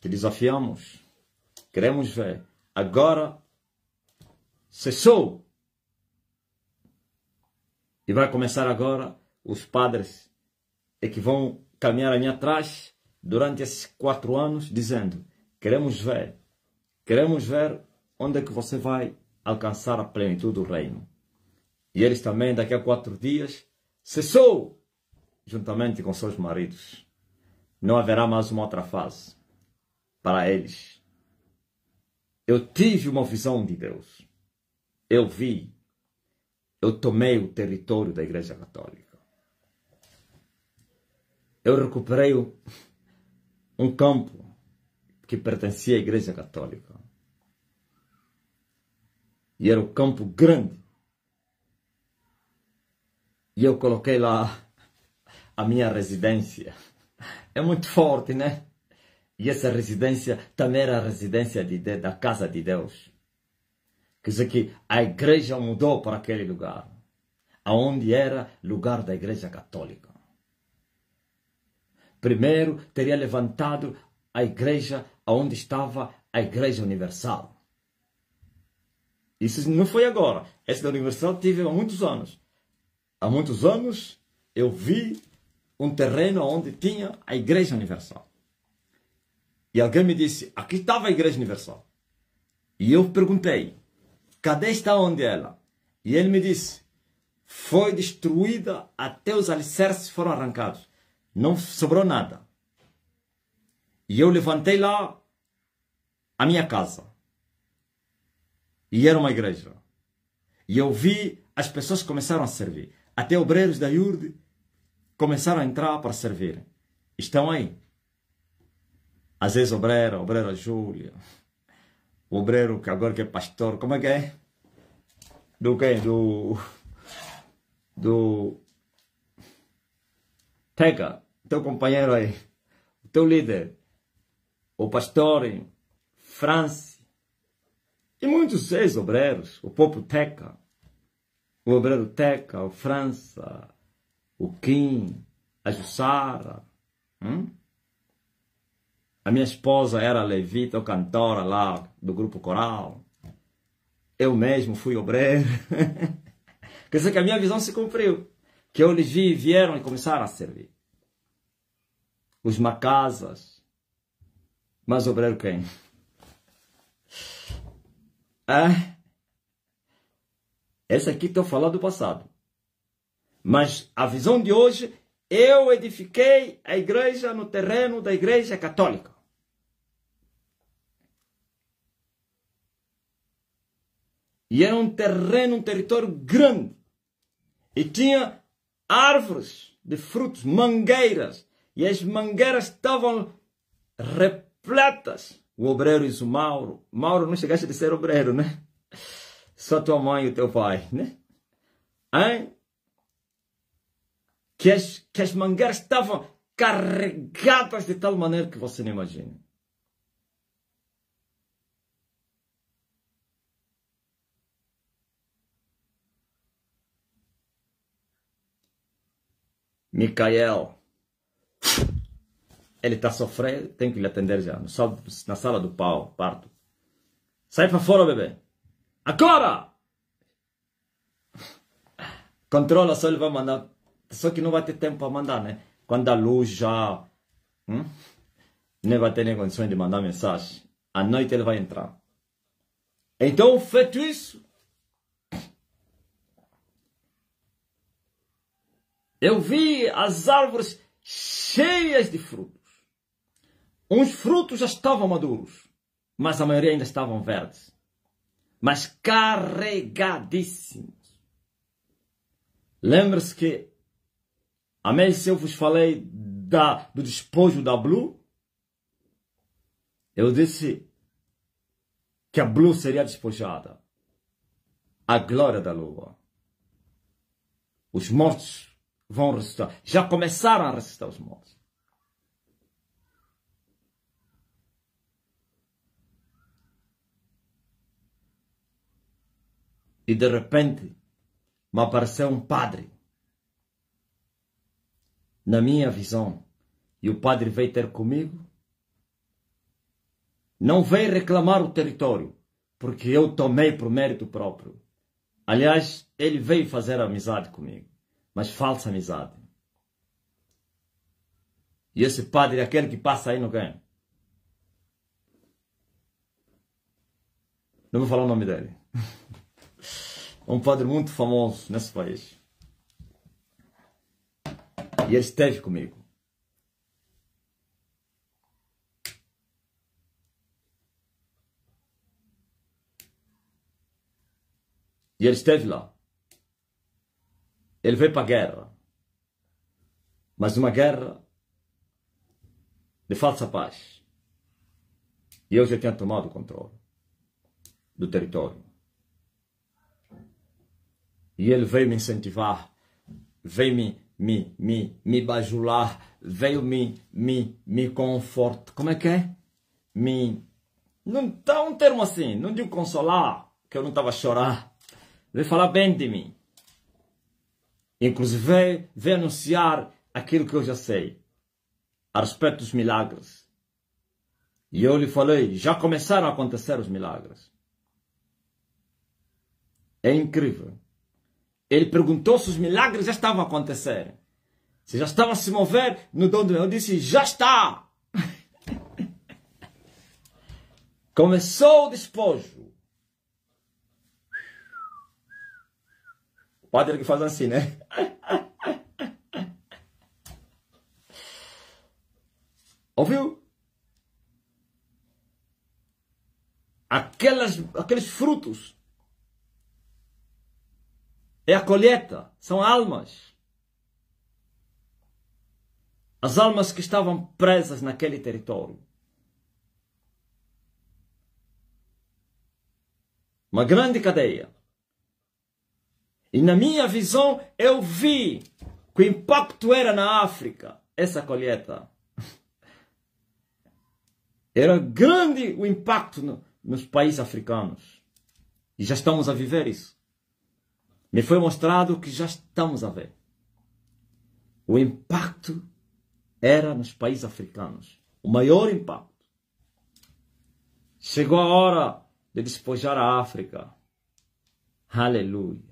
Te desafiamos. Queremos ver. Agora cessou. E vai começar agora os padres que vão caminhar a mim atrás durante esses 4 anos, dizendo: queremos ver onde é que você vai alcançar a plenitude do reino. E eles também, daqui a 4 dias, cessou, juntamente com seus maridos. Não haverá mais uma outra fase para eles. Eu tive uma visão de Deus. Eu vi. Eu tomei o território da Igreja Católica. Eu recuperei um campo que pertencia à Igreja Católica. E era um campo grande. E eu coloquei lá a minha residência. É muito forte, né? E essa residência também era a residência da casa de Deus. Quer dizer que a igreja mudou para aquele lugar, aonde era lugar da Igreja Católica. Primeiro teria levantado a igreja onde estava a Igreja Universal. Isso não foi agora. Essa da Universal tive há muitos anos. Há muitos anos eu vi um terreno onde tinha a Igreja Universal. E alguém me disse: aqui estava a Igreja Universal. E eu perguntei: cadê está onde ela? E ele me disse: foi destruída, até os alicerces foram arrancados. Não sobrou nada. E eu levantei lá a minha casa. E era uma igreja. E eu vi as pessoas que começaram a servir. Até obreiros da IURD começaram a entrar para servir. Estão aí. Às vezes obreira Júlia, o obreiro que agora que é pastor, como é que é? Do quê? Do Teca, teu companheiro aí, o teu líder, o pastor Franci, e muitos ex-obreiros, o próprio Teca, o obreiro Teca, o França, o Kim, a Jussara. A minha esposa era levita, ou cantora lá do grupo coral. Eu mesmo fui obreiro. Quer dizer que a minha visão se cumpriu. Que eu lhes vi, vieram e começaram a servir. Os macasas. Mas obreiro quem? Esse aqui estou falando do passado. Mas a visão de hoje, eu edifiquei a igreja no terreno da Igreja Católica. E era um terreno, um território grande. E tinha árvores de frutos, mangueiras. E as mangueiras estavam repletas. O obreiro disse: Mauro, não chegaste de ser obreiro, né? Só tua mãe e o teu pai, né? Que as mangueiras estavam carregadas de tal maneira que você não imagina. Micael, ele está sofrendo, tem que lhe atender já, na sala do parto. Sai para fora, bebê. Agora! Controla, só ele vai mandar. Só que não vai ter tempo para mandar, né? Quando a luz já... nem vai ter nem condições de mandar mensagem. À noite ele vai entrar. Então, feito isso, eu vi as árvores cheias de frutos. Uns frutos já estavam maduros, mas a maioria ainda estavam verdes. Mas carregadíssimos. Lembre-se que a mês eu vos falei do despojo da Blue. Eu disse que a Blue seria despojada. A glória da lua. Os mortos vão ressuscitar. Já começaram a ressuscitar os mortos. E de repente me apareceu um padre na minha visão. E o padre veio ter comigo. Não veio reclamar o território, porque eu tomei por mérito próprio. Aliás, ele veio fazer amizade comigo, mas falsa amizade. E esse padre é aquele que passa aí no ganho. Não vou falar o nome dele. Um padre muito famoso nesse país. E ele esteve comigo. E ele esteve lá. Ele veio para a guerra. Mas uma guerra de falsa paz. E eu já tinha tomado o controle do território. E ele veio me incentivar, veio me bajular, veio me confortar. Como é que é? Não está um termo assim, não digo consolar, que eu não estava a chorar. Veio falar bem de mim. Inclusive veio anunciar aquilo que eu já sei, a respeito dos milagres. E eu lhe falei, já começaram a acontecer os milagres. É incrível. Ele perguntou se os milagres já estavam a acontecer. Se já estavam a se mover no dom do meu. Eu disse, já está. Começou o despojo. O padre que faz assim, né? Ouviu? Aqueles frutos. É a colheita, são almas. As almas que estavam presas naquele território. Uma grande cadeia. E na minha visão eu vi que o impacto era na África, essa colheita. Era grande o impacto nos países africanos. E já estamos a viver isso. Me foi mostrado que já estamos a ver. O impacto era nos países africanos. O maior impacto. Chegou a hora de despojar a África. Aleluia.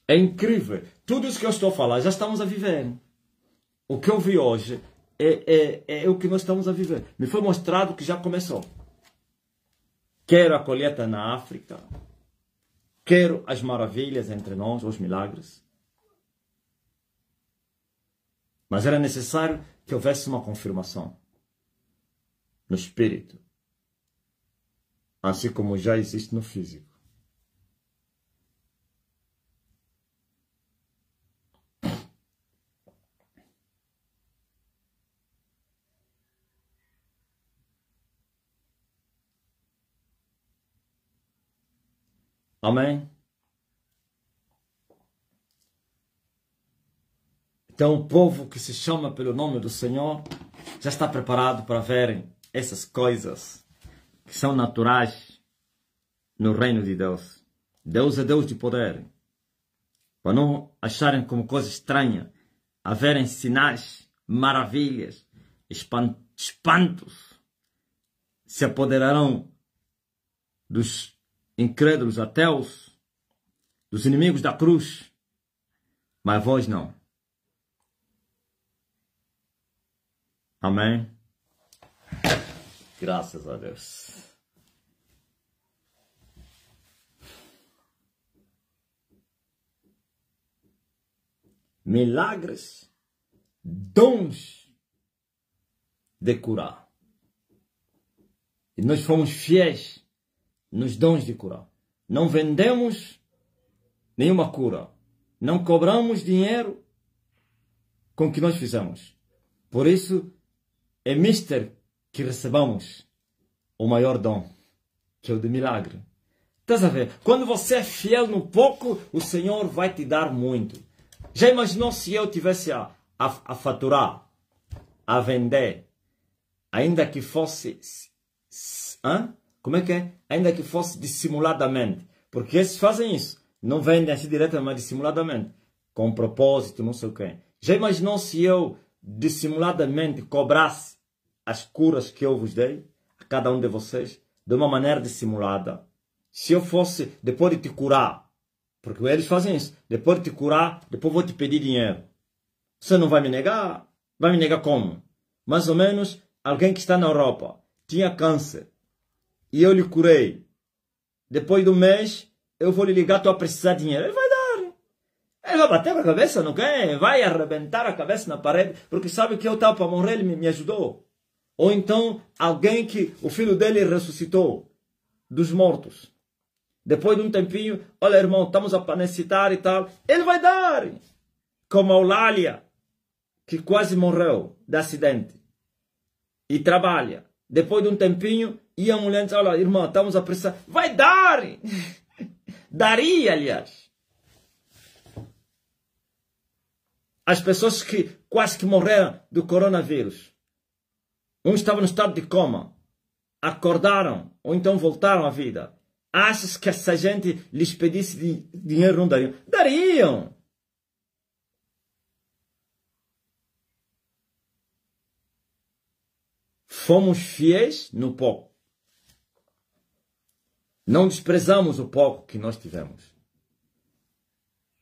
É incrível. Tudo isso que eu estou a falar, já estamos a viver. O que eu vi hoje é o que nós estamos a viver. Me foi mostrado que já começou. Quero a colheita na África. Quero as maravilhas entre nós, os milagres. Mas era necessário que houvesse uma confirmação no espírito. Assim como já existe no físico. Amém? Então o povo que se chama pelo nome do Senhor já está preparado para verem essas coisas que são naturais no reino de Deus. Deus é Deus de poder. Para não acharem como coisa estranha, a verem sinais, maravilhas, espantos se apoderarão dos incrédulos ateus, dos inimigos da cruz, mas vós não. Amém? Graças a Deus. Milagres, dons de curar. E nós fomos fiéis nos dons de curar. Não vendemos nenhuma cura. Não cobramos dinheiro com o que nós fizemos. Por isso, é mister que recebamos o maior dom, que é o de milagre. Estás a ver? Quando você é fiel no pouco, o Senhor vai te dar muito. Já imaginou se eu tivesse a faturar, a vender, ainda que fosse... Como é que é? Ainda que fosse dissimuladamente. Porque esses fazem isso. Não vendem assim diretamente, mas dissimuladamente. Com propósito, não sei o quê. Já imaginou se eu dissimuladamente cobrasse as curas que eu vos dei, a cada um de vocês, de uma maneira dissimulada? Se eu fosse, depois de te curar, porque eles fazem isso, depois de te curar, depois vou te pedir dinheiro. Você não vai me negar? Vai me negar como? Mais ou menos, alguém que está na Europa, tinha câncer, e eu lhe curei. Depois do mês, eu vou lhe ligar, estou a precisar de dinheiro. Ele vai dar. Ele vai bater a cabeça, não quer? Vai arrebentar a cabeça na parede, porque sabe que eu estava para morrer, ele me ajudou. Ou então, alguém que o filho dele ressuscitou dos mortos. Depois de um tempinho, olha irmão, estamos a necessitar e tal. Ele vai dar. Como a Eulália, que quase morreu de acidente. E trabalha. Depois de um tempinho, e a mulher diz, olha irmão, estamos a precisar. Vai dar. Daria, aliás. As pessoas que quase que morreram do coronavírus. Uns estavam no estado de coma. Acordaram, ou então voltaram à vida. Achas que essa gente lhes pedisse dinheiro não dariam? Dariam! Fomos fiéis no pouco. Não desprezamos o pouco que nós tivemos.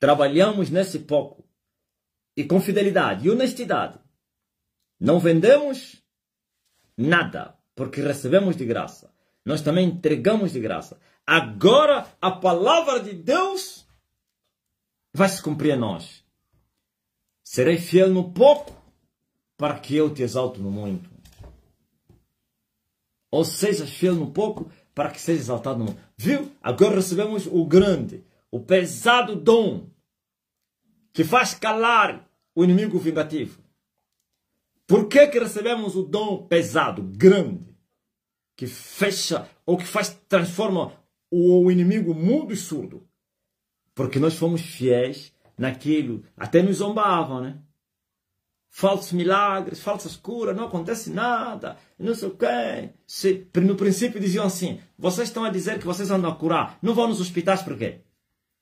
Trabalhamos nesse pouco. E com fidelidade e honestidade. Não vendemos nada, porque recebemos de graça. Nós também entregamos de graça. Agora a palavra de Deus vai se cumprir em nós. Serei fiel no pouco, para que eu te exalte no muito. Ou sejas fiel no pouco, para que seja exaltado no muito. Viu? Agora recebemos o grande, o pesado dom, que faz calar o inimigo vingativo. Por que recebemos o dom pesado, grande, que fecha, ou que transforma o inimigo mudo e surdo? Porque nós fomos fiéis naquilo. Até nos zombavam, né? Falsos milagres, falsas curas, não acontece nada, não sei o quê. No princípio diziam assim, vocês estão a dizer que vocês andam a curar, não vão nos hospitais por quê?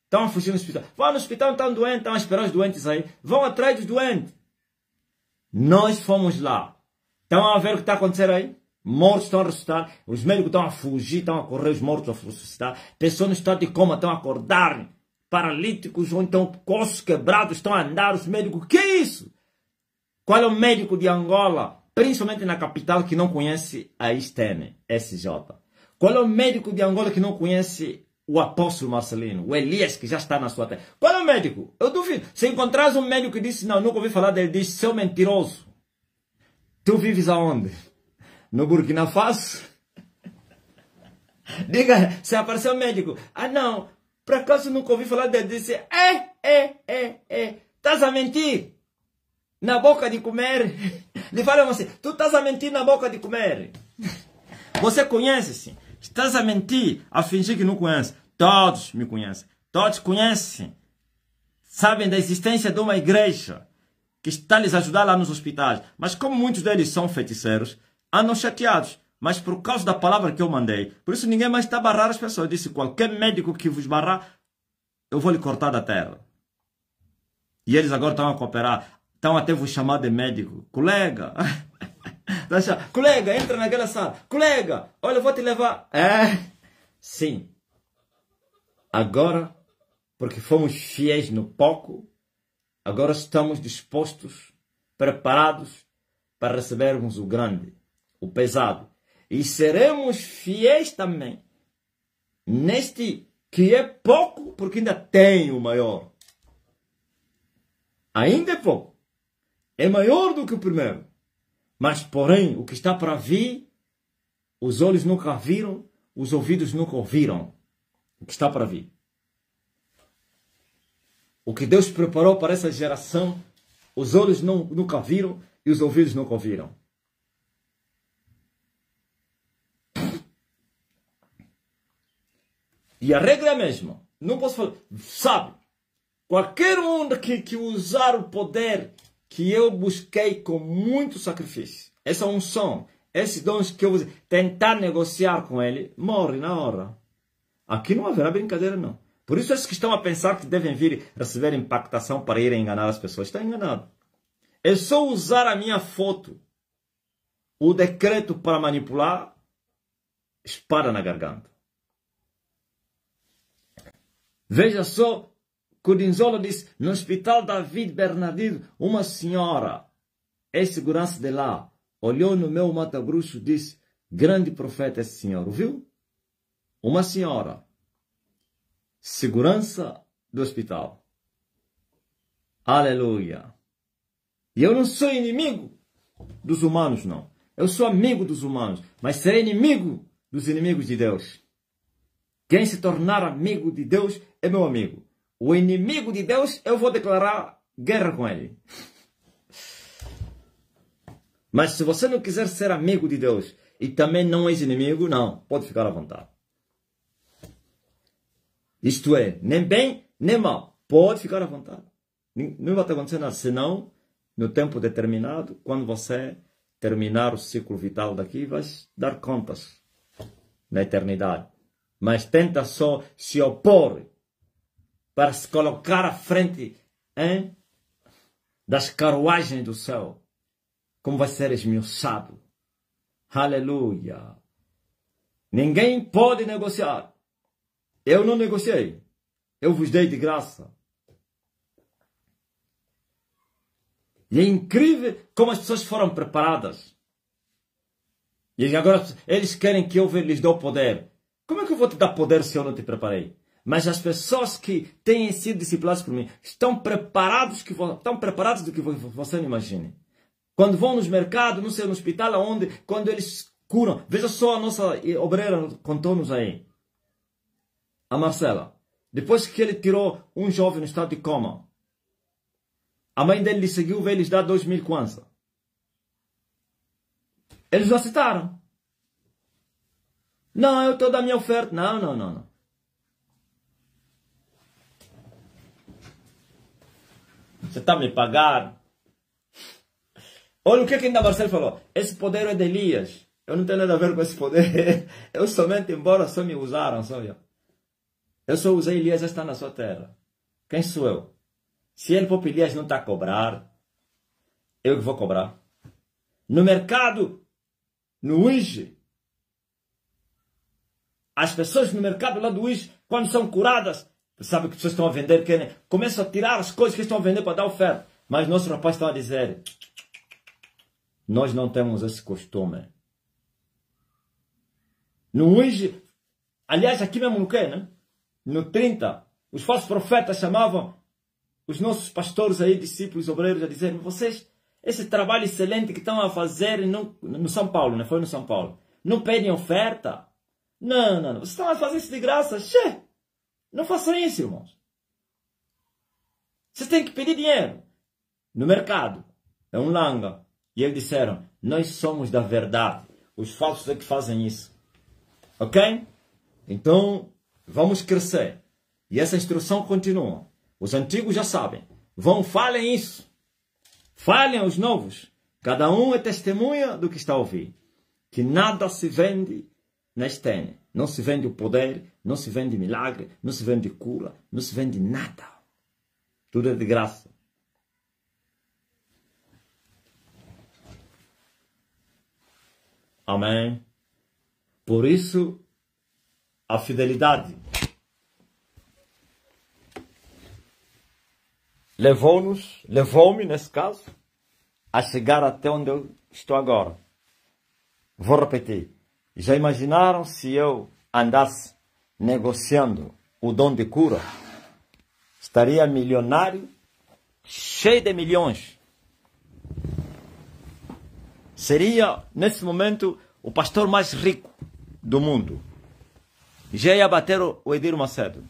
Estão a fugir no hospital. Vão no hospital, estão doentes, estão a esperar os doentes aí. Vão atrás dos doentes. Nós fomos lá. Estão a ver o que está acontecendo aí? Mortos estão a ressuscitar. Os médicos estão a fugir, estão a correr, os mortos a ressuscitar. Pessoas no estado de coma estão a acordar. Paralíticos ou então ossos quebrados estão a andar. Os médicos, o que é isso? Qual é o médico de Angola, principalmente na capital, que não conhece a STN, SJ? Qual é o médico de Angola que não conhece o apóstolo Marcelino, o Elias, que já está na sua terra? Qual é o médico? Eu duvido. Se encontrares um médico que disse, não, nunca ouvi falar dele, diz, seu mentiroso. Tu vives aonde? No Burkina Faso? Diga, se aparecer um médico, ah não, por acaso nunca ouvi falar dele, disse, estás a mentir? Na boca de comer. Lhe falam assim, tu estás a mentir na boca de comer. Você conhece-se. Estás a mentir, a fingir que não conhece. Todos me conhecem. Todos conhecem. Sabem da existência de uma igreja que está a lhes ajudar lá nos hospitais. Mas como muitos deles são feiticeiros, andam chateados. Mas por causa da palavra que eu mandei. Por isso ninguém mais está a barrar as pessoas. Eu disse, qualquer médico que vos barrar, eu vou lhe cortar da terra. E eles agora estão a cooperar. Estão até vos chamar de médico. Colega. Colega, entra naquela sala. Colega, olha, eu vou te levar. Sim. Agora, porque fomos fiéis no pouco, agora estamos dispostos, preparados para recebermos o grande, o pesado. E seremos fiéis também neste que é pouco, porque ainda tem o maior. Ainda é pouco. É maior do que o primeiro. Mas, porém, o que está para vir, os olhos nunca viram, os ouvidos nunca ouviram. O que está para vir. O que Deus preparou para essa geração, os olhos nunca viram e os ouvidos nunca ouviram. E a regra é a mesma. Não posso falar. Sabe, qualquer um que usar o poder que eu busquei com muito sacrifício, essa unção, esses dons que eu vou tentar negociar com ele, morre na hora. Aqui não haverá brincadeira, não. Por isso, esses que estão a pensar que devem vir receber impactação para irem enganar as pessoas, estão enganados. É só usar a minha foto, o decreto para manipular, espada na garganta. Veja só, Cudinzola disse, no hospital David Bernardino, uma senhora, ex-segurança de lá, olhou no meu mata-bruxo e disse, grande profeta esse senhor, viu? Uma senhora, segurança do hospital. Aleluia. E eu não sou inimigo dos humanos, não. Eu sou amigo dos humanos, mas serei inimigo dos inimigos de Deus. Quem se tornar amigo de Deus é meu amigo. O inimigo de Deus, eu vou declarar guerra com ele. Mas se você não quiser ser amigo de Deus e também não és inimigo, não, pode ficar à vontade. Isto é, nem bem, nem mal. Pode ficar à vontade. Não vai acontecer nada. Senão, no tempo determinado, quando você terminar o ciclo vital daqui, vai dar contas na eternidade. Mas tenta só se opor para se colocar à frente das carruagens do céu. Como vai ser esmiuçado. Aleluia. Ninguém pode negociar. Eu não negociei. Eu vos dei de graça. E é incrível como as pessoas foram preparadas. E agora eles querem que eu lhes dê o poder. Como é que eu vou te dar poder se eu não te preparei? Mas as pessoas que têm sido disciplinadas por mim estão preparados do que você não imagine. Quando vão nos mercados, não sei, no hospital, quando eles curam. Veja só a nossa obreira contou-nos aí. A Marcela. Depois que ele tirou um jovem no estado de coma, a mãe dele lhe seguiu, veio lhes dar 2.000 kwanza. Eles não aceitaram. Não, eu estou da minha oferta. Não. Você está me pagando? Olha o que ainda Marcelo falou. Esse poder é de Elias. Eu não tenho nada a ver com esse poder. Eu somente, embora só me usaram. Eu só usei Elias, já está na sua terra. Quem sou eu? Se ele próprio Elias não está a cobrar, eu que vou cobrar. No mercado, no Uige, as pessoas no mercado lá do Uige, quando são curadas, sabe que as pessoas estão a vender, começam a tirar as coisas que estão a vender para dar oferta. Mas nosso rapaz está a dizer, nós não temos esse costume. No Uige, aliás, aqui mesmo no quê, né? No 30, os falsos profetas chamavam os nossos pastores aí, discípulos, obreiros, a dizer, vocês, esse trabalho excelente que estão a fazer no São Paulo, né? Foi no São Paulo. Não pedem oferta? Não. Vocês estão a fazer isso de graça? Che! Não façam isso, irmãos. Vocês têm que pedir dinheiro. No mercado. É um langa. E eles disseram, nós somos da verdade. Os falsos é que fazem isso. Ok? Então, vamos crescer. E essa instrução continua. Os antigos já sabem. Falem isso. Falem aos novos. Cada um é testemunha do que está a ouvir. Que nada se vende na estene. Não se vende o poder, não se vende milagre, não se vende cura, não se vende nada. Tudo é de graça. Amém? Por isso, a fidelidade levou-me, nesse caso, a chegar até onde eu estou agora. Vou repetir. Já imaginaram se eu andasse negociando o dom de cura? Estaria milionário, cheio de milhões. Seria, nesse momento, o pastor mais rico do mundo. Já ia bater o Edir Macedo,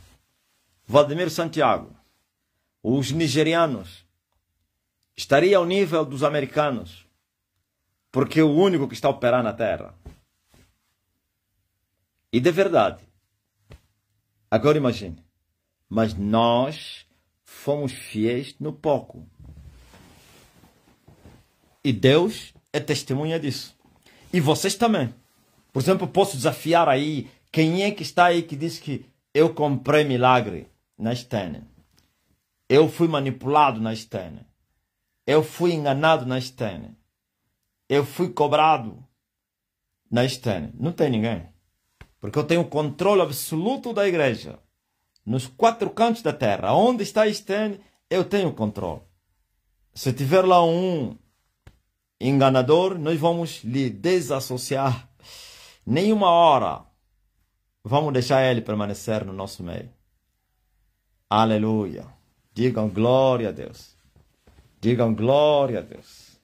Vladimir Santiago, os nigerianos. Estaria ao nível dos americanos, porque é o único que está a operar na Terra. E de verdade, agora imagine, mas nós fomos fiéis no pouco. E Deus é testemunha disso. E vocês também. Por exemplo, posso desafiar aí, quem é que está aí que diz que eu comprei milagre na Stene? Eu fui manipulado na Stene. Eu fui enganado na Stene. Eu fui cobrado na Stene. Não tem ninguém. Porque eu tenho controle absoluto da igreja. Nos 4 cantos da terra. Onde está a Stene, eu tenho controle. Se tiver lá um enganador, nós vamos lhe desassociar. Nenhuma hora vamos deixar ele permanecer no nosso meio. Aleluia. Digam glória a Deus. Digam glória a Deus.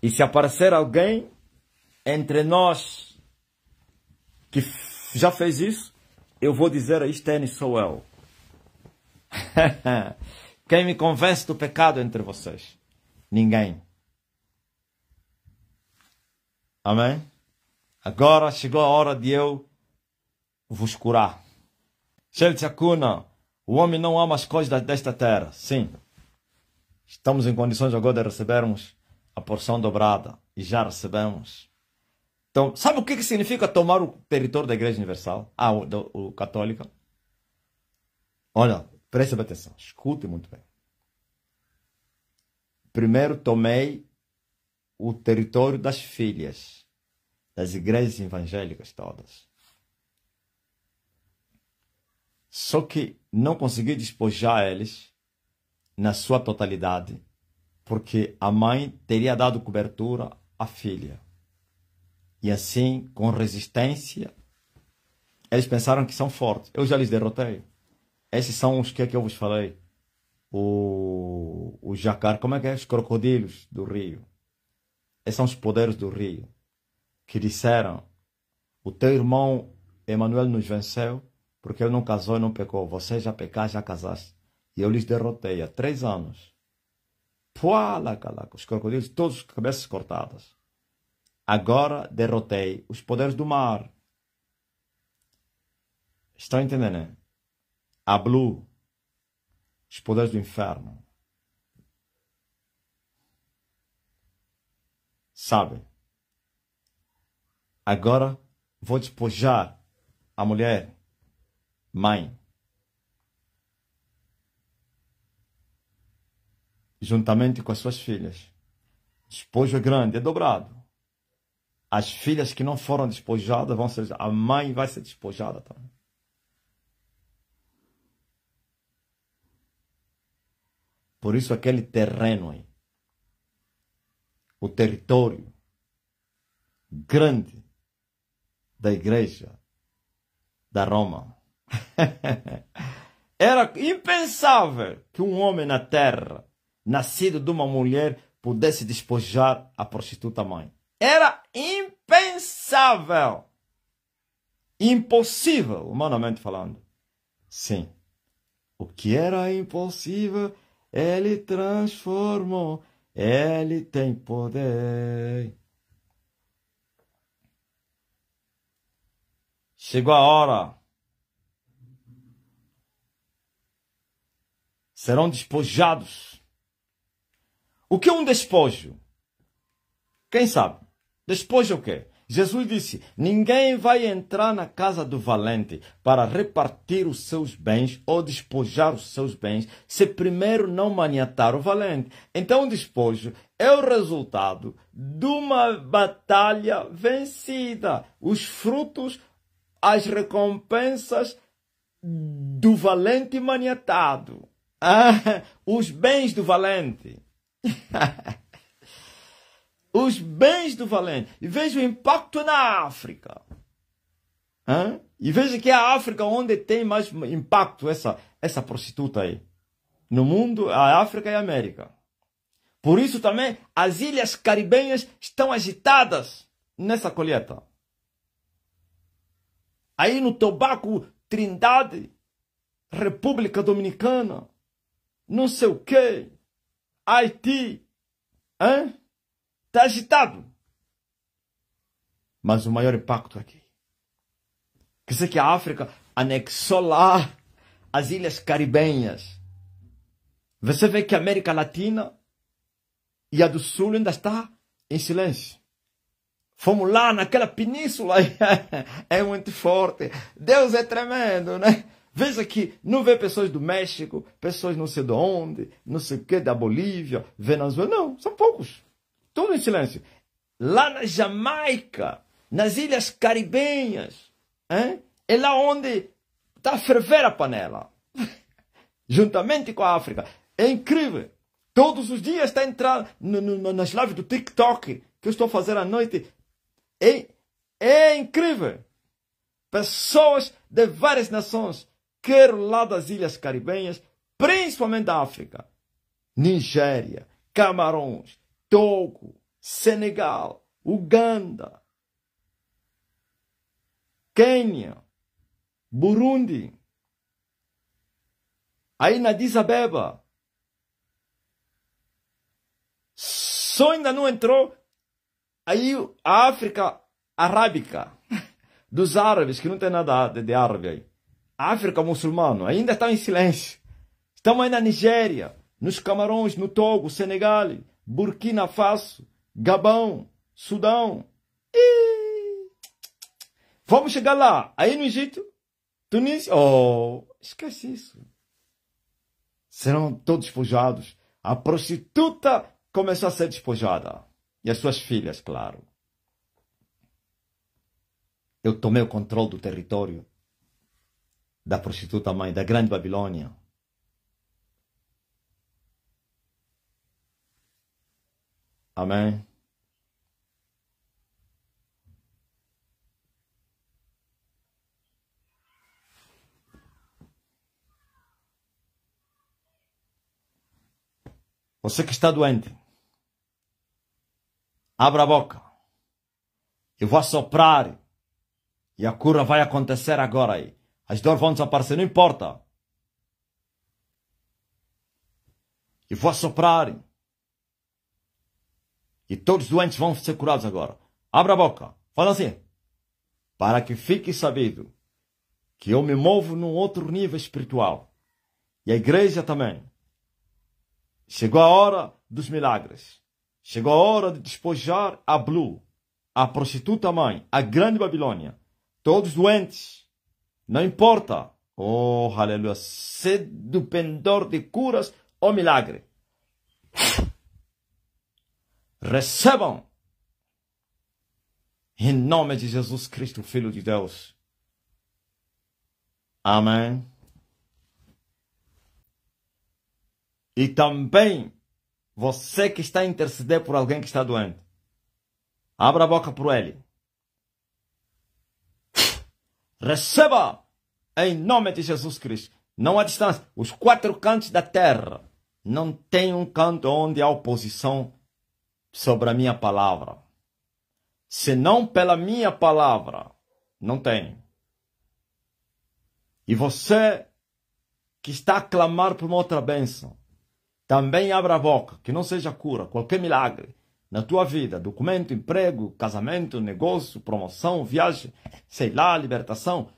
E se aparecer alguém entre nós que já fez isso, eu vou dizer: Stene sou eu. Quem me convence do pecado entre vocês? Ninguém. Amém? Agora chegou a hora de eu vos curar. Gente, Acuna, o homem não ama as coisas desta terra. Sim. Estamos em condições agora de recebermos a porção dobrada. E já recebemos. Então, sabe o que significa tomar o território da Igreja Universal? O católica? Olha, preste atenção. Escute muito bem. Primeiro tomei o território das filhas, das igrejas evangélicas todas. Só que não consegui despojar eles na sua totalidade, porque a mãe teria dado cobertura à filha. E assim, com resistência, eles pensaram que são fortes. Eu já lhes derrotei. Esses são os que eu vos falei. O jacaré, como é que é? Os crocodilos do rio. Esses são os poderes do rio. Que disseram: o teu irmão Emanuel nos venceu porque ele não casou e não pecou. Você já pecaste, já casaste. E eu lhes derrotei há 3 anos. Os crocodilos, todos com cabeças cortadas. Agora derrotei os poderes do mar. Estão entendendo, né? A Blue, os poderes do inferno. Sabe? Agora vou despojar a mulher, mãe, juntamente com as suas filhas. Despojo é grande, é dobrado. As filhas que não foram despojadas vão ser... A mãe vai ser despojada também. Por isso aquele terreno aí, o território grande da igreja da Roma. Era impensável que um homem na terra, nascido de uma mulher, pudesse despojar a prostituta mãe. Era impensável. Impossível, humanamente falando. Sim. O que era impossível, ele transformou. Ele tem poder. Chegou a hora. Serão despojados. O que é um despojo? Quem sabe? Despojo é o quê? Jesus disse, ninguém vai entrar na casa do valente para repartir os seus bens ou despojar os seus bens se primeiro não maniatar o valente. Então o despojo é o resultado de uma batalha vencida. Os frutos, as recompensas do valente maniatado. Os bens do valente. Os bens do valente. E veja o impacto na África. E veja que é a África onde tem mais impacto essa prostituta aí. No mundo, a África e a América. Por isso também as ilhas caribenhas estão agitadas nessa colheita. Aí no Tobago, Trindade, República Dominicana, não sei o quê, Haiti, está agitado. Mas o maior impacto aqui. Quer dizer que a África anexou lá as ilhas caribenhas. Você vê que a América Latina e a do Sul ainda está em silêncio. Fomos lá naquela península. É muito forte. Deus é tremendo, né? Veja que não vê pessoas do México, pessoas não sei de onde, não sei o que, da Bolívia, Venezuela. Não, são poucos. Tudo em silêncio. Lá na Jamaica, nas ilhas caribenhas, é lá onde está a ferver a panela. Juntamente com a África. É incrível. Todos os dias está entrando nas lives do TikTok que eu estou fazendo à noite. É incrível. Pessoas de várias nações, quer lá das ilhas caribenhas, principalmente da África. Nigéria, Camarões, Togo, Senegal, Uganda, Quênia, Burundi. Aí na Addis Abeba. Só ainda não entrou aí a África arábica, dos árabes, que não tem nada de árabe aí. A África muçulmana ainda está em silêncio. Estamos aí na Nigéria, nos Camarões, no Togo, Senegal, Burkina Faso, Gabão, Sudão. Vamos chegar lá. Aí no Egito, Tunísia. Esquece isso. Serão todos despojados. A prostituta começou a ser despojada. E as suas filhas, claro. Eu tomei o controle do território da prostituta mãe, da Grande Babilônia. Amém? Você que está doente, abra a boca. Eu vou assoprar. E a cura vai acontecer agora aí. As dores vão desaparecer, não importa. Eu vou assoprar. E todos os doentes vão ser curados agora. Abra a boca. Fala assim. Para que fique sabido que eu me movo num outro nível espiritual. E a igreja também. Chegou a hora dos milagres. Chegou a hora de despojar a Blue, a prostituta mãe, a Grande Babilônia. Todos doentes. Não importa. Oh, aleluia. Se do pendor de curas ou milagre. Recebam. Em nome de Jesus Cristo, Filho de Deus. Amém. E também, você que está a interceder por alguém que está doente. Abra a boca por ele. Receba em nome de Jesus Cristo. Não há distância. Os 4 cantos da terra. Não tem um canto onde há oposição sobre a minha palavra. Senão pela minha palavra. Não tem. E você que está a clamar por uma outra bênção. Também abra a boca. Que não seja cura. Qualquer milagre. Na tua vida, documento, emprego, casamento, negócio, promoção, viagem, sei lá, libertação.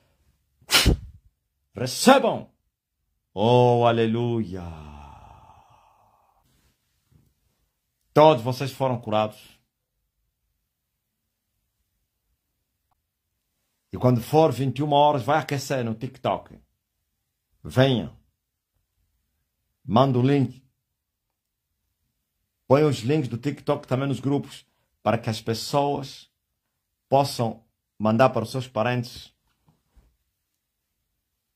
Recebam. Oh, aleluia. Todos vocês foram curados. E quando for 21 horas, vai aquecer no TikTok. Venha. Manda o link. Põe os links do TikTok também nos grupos, para que as pessoas possam mandar para os seus parentes.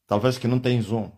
Talvez que não tem Zoom.